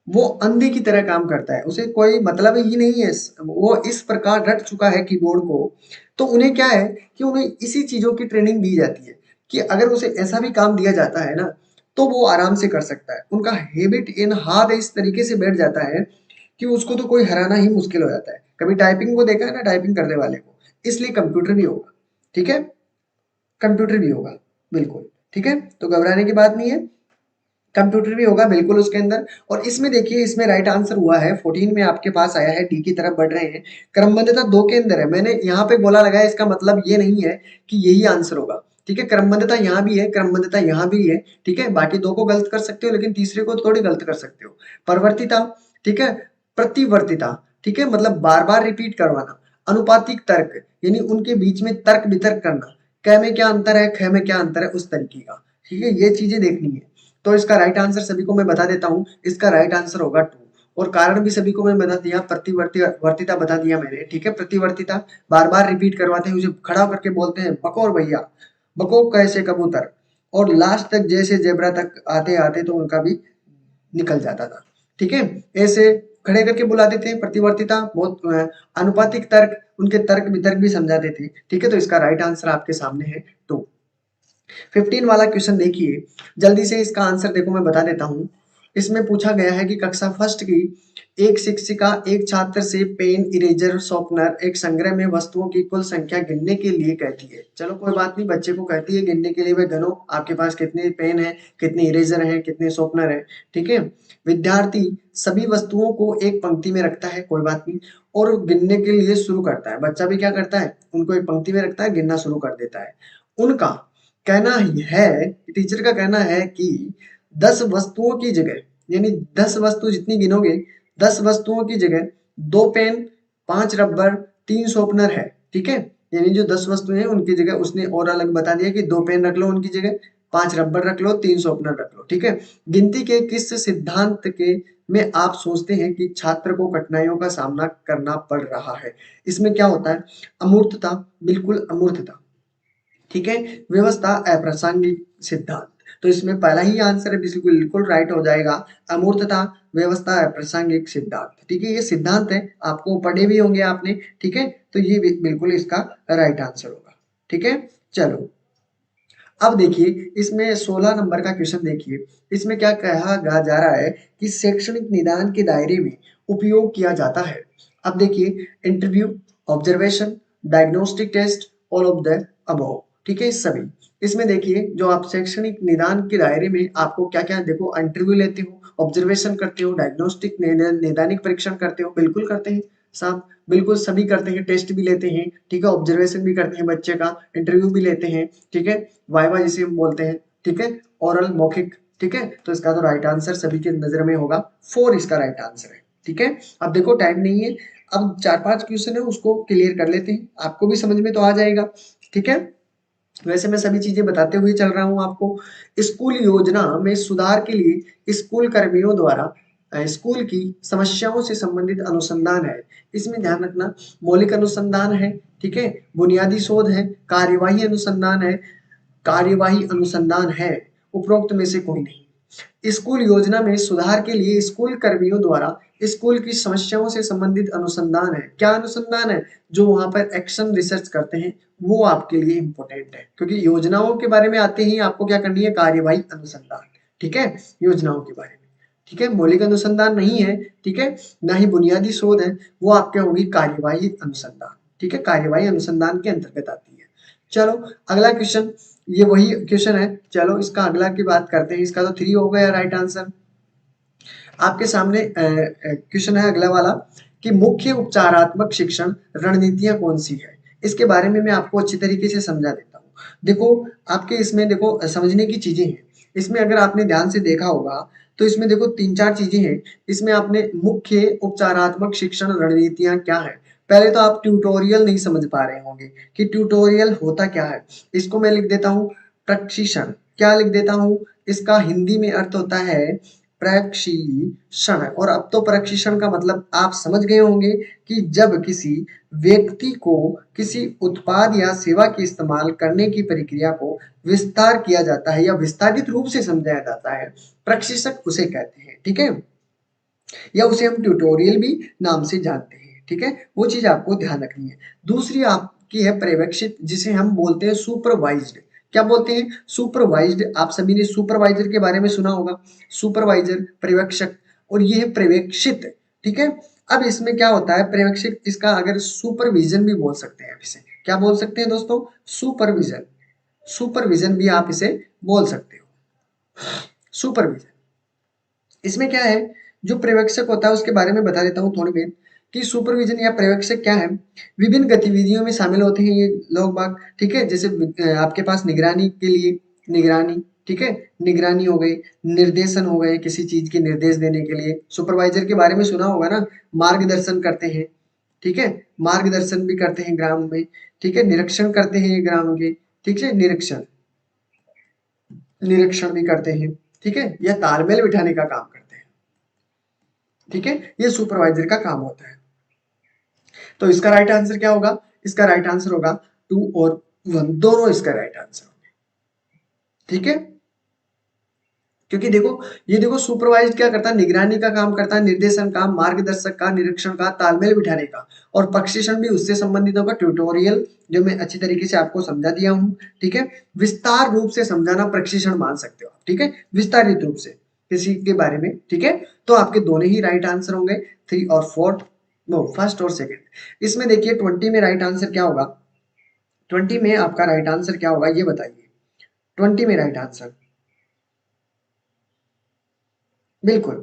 वो अंधे की तरह काम करता है, उसे कोई मतलब ही नहीं है, वो इस प्रकार रट चुका है कीबोर्ड को। तो उन्हें क्या है कि उन्हें इसी चीजों की ट्रेनिंग दी जाती है कि अगर उसे ऐसा भी काम दिया जाता है ना, तो वो आराम से कर सकता है। उनका हैबिट इन हाथ इस तरीके से बैठ जाता है कि उसको तो कोई हराना ही मुश्किल हो जाता है। कभी टाइपिंग को देखा है ना, टाइपिंग करने वाले को, इसलिए कंप्यूटर भी होगा। ठीक है, कंप्यूटर भी होगा, बिल्कुल। ठीक है, तो घबराने की बात नहीं है, कंप्यूटर भी होगा बिल्कुल उसके अंदर। और इसमें देखिए, इसमें राइट आंसर हुआ है 14 में आपके पास आया है, डी की तरफ बढ़ रहे हैं। क्रमबद्धता 2 के अंदर है, मैंने यहाँ पे गोला लगाया, इसका मतलब ये नहीं है कि यही आंसर होगा। ठीक है, क्रमबद्धता यहाँ भी है, क्रमबद्धता यहाँ भी है। ठीक है, बाकी 2 को गलत कर सकते हो लेकिन तीसरे को थोड़ी गलत कर सकते हो। परवर्तिता, ठीक है, प्रतिवर्तिता, ठीक है, मतलब बार बार रिपीट करवाना। अनुपातिक तर्क, यानी उनके बीच में तर्क वितर्क करना, क में क्या अंतर है, ख में क्या अंतर है, उस तरीके का। ठीक है, ये चीजें देखनी है। तो इसका राइट आंसर सभी को मैं बता देता हूँ, इसका राइट आंसर होगा 2। और कारण भी सभी को मैं बता दिया, प्रतिवर्ती वर्तिता बता दिया मैंने। ठीक है, प्रतिवर्तिता बार बार रिपीट करवाते हैं, उसे खड़ा करके बोलते हैं बकोर भैया, बको कैसे कबूतर। और लास्ट तक जैसे जेबरा तक आते आते तो उनका भी निकल जाता था। ठीक है, ऐसे खड़े करके बुलाते थे, प्रतिवर्तिता बहुत अनुपातिक तर्क, उनके तर्क वितर्क भी समझाते थे। ठीक है, तो इसका राइट आंसर आपके सामने है 2। 15 वाला क्वेश्चन देखिए, जल्दी से इसका आंसर देखो मैं बता देता हूँ। इसमें पूछा गया है कि कक्षा फर्स्ट की एक शिक्षिका एक छात्र से पेन, इरेजर, शॉर्पनर एक संग्रह में वस्तुओं की कुल संख्या गिनने के लिए कहती है। चलो कोई बात नहीं, बच्चे को कहती है गिनने के लिए, वे गनो आपके पास कितने पेन है, कितने इरेजर हैं, कितने शॉर्पनर है। ठीक है, विद्यार्थी सभी वस्तुओं को एक पंक्ति में रखता है, कोई बात नहीं, और गिनने के लिए शुरू करता है। बच्चा भी क्या करता है, उनको एक पंक्ति में रखता है, गिनना शुरू कर देता है। उनका कहना ही है, टीचर का कहना है कि 10 वस्तुओं की जगह, यानी 10 वस्तु जितनी गिनोगे 10 वस्तुओं की जगह 2 पेन, 5 रबर, 3 शॉर्पनर है, ठीक है। यानी जो 10 वस्तुएं हैं उनकी जगह उसने और अलग बता दिया कि 2 पेन रख लो उनकी जगह, 5 रबर रख लो, 3 शॉर्पनर रख लो, ठीक है। गिनती के किस सिद्धांत के में आप सोचते हैं कि छात्र को कठिनाइयों का सामना करना पड़ रहा है? इसमें क्या होता है? अमूर्तता, बिल्कुल अमूर्तता, ठीक है। व्यवस्था, अप्रासंगिक सिद्धांत। तो इसमें पहला ही आंसर है, बिल्कुल बिल्कुल राइट हो जाएगा, अमूर्तता, व्यवस्था, अप्रासंगिक सिद्धांत, ठीक है। ये सिद्धांत है, आपको पढ़े भी होंगे आपने, ठीक है। तो ये बिल्कुल इसका राइट आंसर होगा, ठीक है। चलो अब देखिए इसमें 16 नंबर का क्वेश्चन देखिए, इसमें क्या कहा जा रहा है कि शैक्षणिक निदान के दायरे में उपयोग किया जाता है। अब देखिए, interview, observation, diagnostic test, all of the above, ठीक है, सभी। इसमें देखिए जो आप शैक्षणिक निदान के दायरे में आपको क्या क्या, देखो इंटरव्यू लेते हो, ऑब्जर्वेशन करते हो, डायग्नोस्टिक नैदानिक परीक्षण करते हो, बिल्कुल करते हैं साहब, बिल्कुल सभी करते हैं, टेस्ट भी लेते हैं, ठीक है, ऑब्जर्वेशन भी करते हैं बच्चे का, इंटरव्यू भी लेते हैं, ठीक है, वाइवा जिसे हम बोलते हैं, ठीक है, ओरल, मौखिक, ठीक है। तो इसका तो राइट आंसर सभी के नजर में होगा 4 इसका राइट आंसर है, ठीक है। अब देखो टाइम नहीं है, अब 4-5 क्वेश्चन है उसको क्लियर कर लेते हैं, आपको भी समझ में तो आ जाएगा, ठीक है। वैसे मैं सभी चीजें बताते हुए चल रहा हूं आपको। स्कूल योजना में सुधार के लिए स्कूल कर्मियों द्वारा स्कूल की समस्याओं से संबंधित अनुसंधान है। इसमें ध्यान रखना, मौलिक अनुसंधान है, ठीक है, बुनियादी शोध है, कार्यवाही अनुसंधान है, कार्यवाही अनुसंधान है, उपरोक्त में से कोई नहीं। स्कूल योजना में सुधार के लिए स्कूल कर्मियों द्वारा स्कूल की समस्याओं से संबंधित अनुसंधान है। क्या अनुसंधान है? जो वहां पर एक्शन रिसर्च करते हैं, वो आपके लिए इंपॉर्टेंट है, क्योंकि योजनाओं के बारे में आते ही आपको क्या करनी है? कार्यवाही अनुसंधान, ठीक है, योजनाओं के बारे में, ठीक है। मौलिक अनुसंधान नहीं है, ठीक है, ना ही बुनियादी शोध है, वो आपके होगी कार्यवाही अनुसंधान, ठीक है, कार्यवाही अनुसंधान के अंतर्गत आती है। चलो अगला क्वेश्चन, ये वही क्वेश्चन है, चलो इसका अगला की बात करते हैं। इसका तो 3 हो गया राइट आंसर। आपके सामने क्वेश्चन है अगला वाला कि मुख्य उपचारात्मक शिक्षण रणनीतियां कौन सी है? इसके बारे में मैं आपको अच्छी तरीके से समझा देता हूँ। देखो आपके इसमें देखो समझने की चीजें हैं, इसमें अगर आपने ध्यान से देखा होगा तो इसमें देखो 3-4 चीजें हैं। इसमें आपने मुख्य उपचारात्मक शिक्षण रणनीतियां क्या है, पहले तो आप ट्यूटोरियल नहीं समझ पा रहे होंगे कि ट्यूटोरियल होता क्या है। इसको मैं लिख देता हूँ प्रशिक्षण, क्या लिख देता हूँ, इसका हिंदी में अर्थ होता है प्रशिक्षण। और अब तो प्रशिक्षण का मतलब आप समझ गए होंगे कि जब किसी व्यक्ति को किसी उत्पाद या सेवा के इस्तेमाल करने की प्रक्रिया को विस्तार किया जाता है या विस्तारित रूप से समझाया जाता है, प्रशिक्षक उसे कहते हैं, ठीक है, या उसे हम ट्यूटोरियल भी नाम से जानते हैं, ठीक है। वो चीज आपको ध्यान रखनी है। दूसरी आपकी है पर्यवेक्षित, जिसे हम बोलते हैं सुपरवाइज्ड। क्या बोलते हैं? सुपरवाइज्ड। आप सभी ने सुपरवाइजर के बारे में सुना होगा, सुपरवाइजर, पर्यवेक्षक, और ये है पर्यवेक्षित, ठीक है। अब इसमें क्या होता है पर्यवेक्षित, इसका अगर सुपरविजन भी बोल सकते हैं, इसे क्या बोल सकते हैं दोस्तों? सुपरविजन, सुपरविजन भी आप इसे बोल सकते हो, सुपरविजन। इसमें क्या है, जो पर्यवेक्षक होता है उसके बारे में बता देता हूँ थोड़ी देर कि सुपरविजन या पर्यवेक्षक क्या है। विभिन्न गतिविधियों में शामिल होते हैं ये लोग बाग, ठीक है, जैसे आपके पास निगरानी के लिए, निगरानी, ठीक है, निगरानी हो गई, निर्देशन हो गए, किसी चीज के निर्देश देने के लिए। सुपरवाइजर के बारे में सुना होगा ना, मार्गदर्शन करते हैं, ठीक है, मार्गदर्शन भी करते हैं ग्राम में, ठीक है, निरीक्षण करते हैं ग्राम के, ठीक है, निरीक्षण, निरीक्षण भी करते हैं, ठीक है, या तालमेल बिठाने का काम करते हैं, ठीक है, ये सुपरवाइजर का काम होता है। तो इसका राइट आंसर क्या होगा? इसका राइट आंसर होगा 2 और 1, दोनों इसका राइट आंसर होंगे, ठीक है। क्योंकि देखो ये देखो सुपरवाइज क्या करता है, निगरानी का काम करता है, निर्देशन का, मार्गदर्शक का, निरीक्षण का, तालमेल बिठाने का, और प्रशिक्षण भी उससे संबंधित होगा, ट्यूटोरियल, जो मैं अच्छी तरीके से आपको समझा दिया हूँ, ठीक है। विस्तार रूप से समझाना प्रशिक्षण मान सकते हो, ठीक है, विस्तारित रूप से किसी के बारे में, ठीक है। तो आपके दोनों ही राइट आंसर होंगे, 3 और 4, नो फर्स्ट और सेकंड। इसमें देखिए 20 में राइट आंसर क्या होगा, 20 में आपका राइट आंसर क्या होगा ये बताइए, 20 में राइट आंसर, बिल्कुल।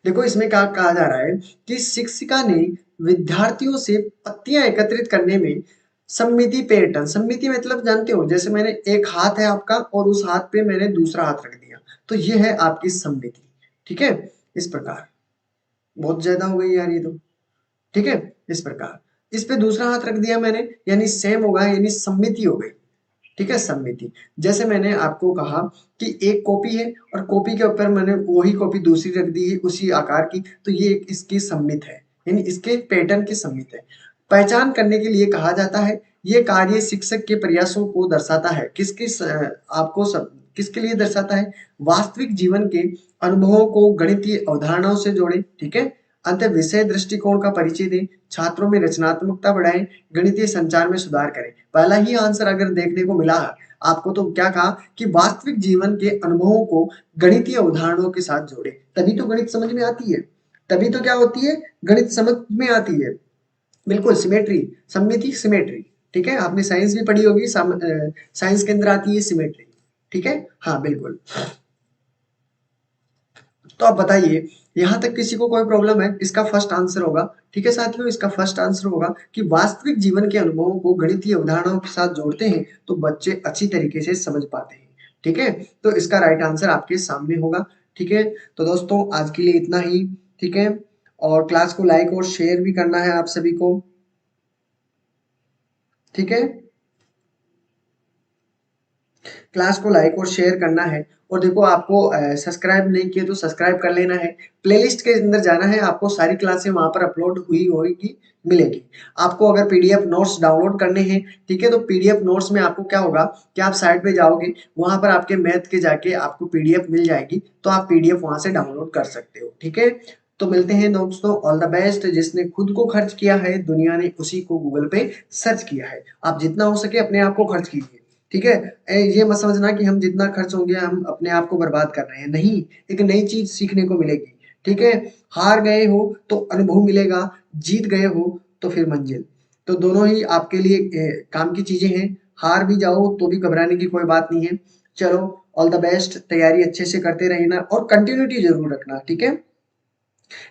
देखो इसमें क्या कहा जा रहा है कि शिक्षिका ने विद्यार्थियों से पत्तियां एकत्रित करने में सममिति पैटर्न, सममिति मतलब जानते हो, जैसे मैंने एक हाथ है आपका और उस हाथ पे मैंने दूसरा हाथ रख दिया, तो ये है आपकी सममिति, ठीक है, इस प्रकार। बहुत ज्यादा हो गई यार ये तो, ठीक है, इस प्रकार। इस पे दूसरा हाथ रख दिया मैंने, यानी सेम होगा, यानी सम्मिति हो गई। ठीक है, सम्मिति। जैसे मैंने आपको कहा कि एक कॉपी है और कॉपी के ऊपर मैंने वही कॉपी दूसरी रख दी है उसी आकार की, तो ये एक इसकी सम्मित है, यानी इसके पैटर्न की सम्मित है। पहचान करने के लिए कहा जाता है, ये कार्य शिक्षक के प्रयासों को दर्शाता है। आपको सब किसके लिए दर्शाता है? वास्तविक जीवन के अनुभवों को गणितीय अवधारणाओं से जोड़े, ठीक है। अंत विषय दृष्टिकोण का परिचय दें, छात्रों में रचनात्मकता बढ़ाएं, गणितीय संचार में सुधार करें। पहला ही आंसर अगर देखने को मिला है आपको, तो क्या कहा कि वास्तविक जीवन के अनुभवों को गणितीय उदाहरणों के साथ जोड़े, तभी तो गणित समझ में आती है। तभी तो क्या होती है? गणित समझ में आती है। बिल्कुल, सिमेट्री, सममिति, सिमेट्री। ठीक है, आपने साइंस भी पढ़ी होगी, साइंस के अंदर आती है सिमेट्री। ठीक है, हाँ बिल्कुल। तो आप बताइए, यहाँ तक किसी को कोई प्रॉब्लम है? इसका फर्स्ट आंसर होगा, ठीक है साथियों, इसका फर्स्ट आंसर होगा कि वास्तविक जीवन के अनुभवों को गणितीय उदाहरणों के साथ जोड़ते हैं तो बच्चे अच्छी तरीके से समझ पाते हैं। ठीक है, तो इसका राइट आंसर आपके सामने होगा। ठीक है, तो दोस्तों आज के लिए इतना ही। ठीक है, और क्लास को लाइक और शेयर भी करना है आप सभी को। ठीक है, क्लास को लाइक और शेयर करना है। और देखो, आपको सब्सक्राइब नहीं किए तो सब्सक्राइब कर लेना है। प्लेलिस्ट के अंदर जाना है, आपको सारी क्लासें वहां पर अपलोड हुई होगी, मिलेगी। आपको अगर पीडीएफ नोट्स डाउनलोड करने हैं, ठीक है, तो पीडीएफ नोट्स में आपको क्या होगा कि आप साइट पे जाओगे, वहां पर आपके मैथ के जाके आपको पीडीएफ मिल जाएगी, तो आप पीडीएफ वहां से डाउनलोड कर सकते हो। ठीक है, तो मिलते हैं दोस्तों, ऑल द बेस्ट। जिसने खुद को खर्च किया है दुनिया ने उसी को गूगल पे सर्च किया है। आप जितना हो सके अपने आप को खर्च कीजिए। ठीक है, ये मत समझना कि हम जितना खर्च हो गया हम अपने आप को बर्बाद कर रहे हैं, नहीं। एक नई चीज सीखने को मिलेगी। ठीक है, हार गए हो तो अनुभव मिलेगा, जीत गए हो तो फिर मंजिल। तो दोनों ही आपके लिए काम की चीजें हैं। हार भी जाओ तो भी घबराने की कोई बात नहीं है। चलो, ऑल द बेस्ट, तैयारी अच्छे से करते रहना और कंटिन्यूटी जरूर रखना। ठीक है,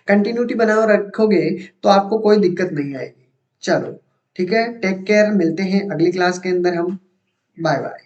कंटिन्यूटी बनाए रखोगे तो आपको कोई दिक्कत नहीं आएगी। चलो, ठीक है, टेक केयर, मिलते हैं अगली क्लास के अंदर हम। Bye bye.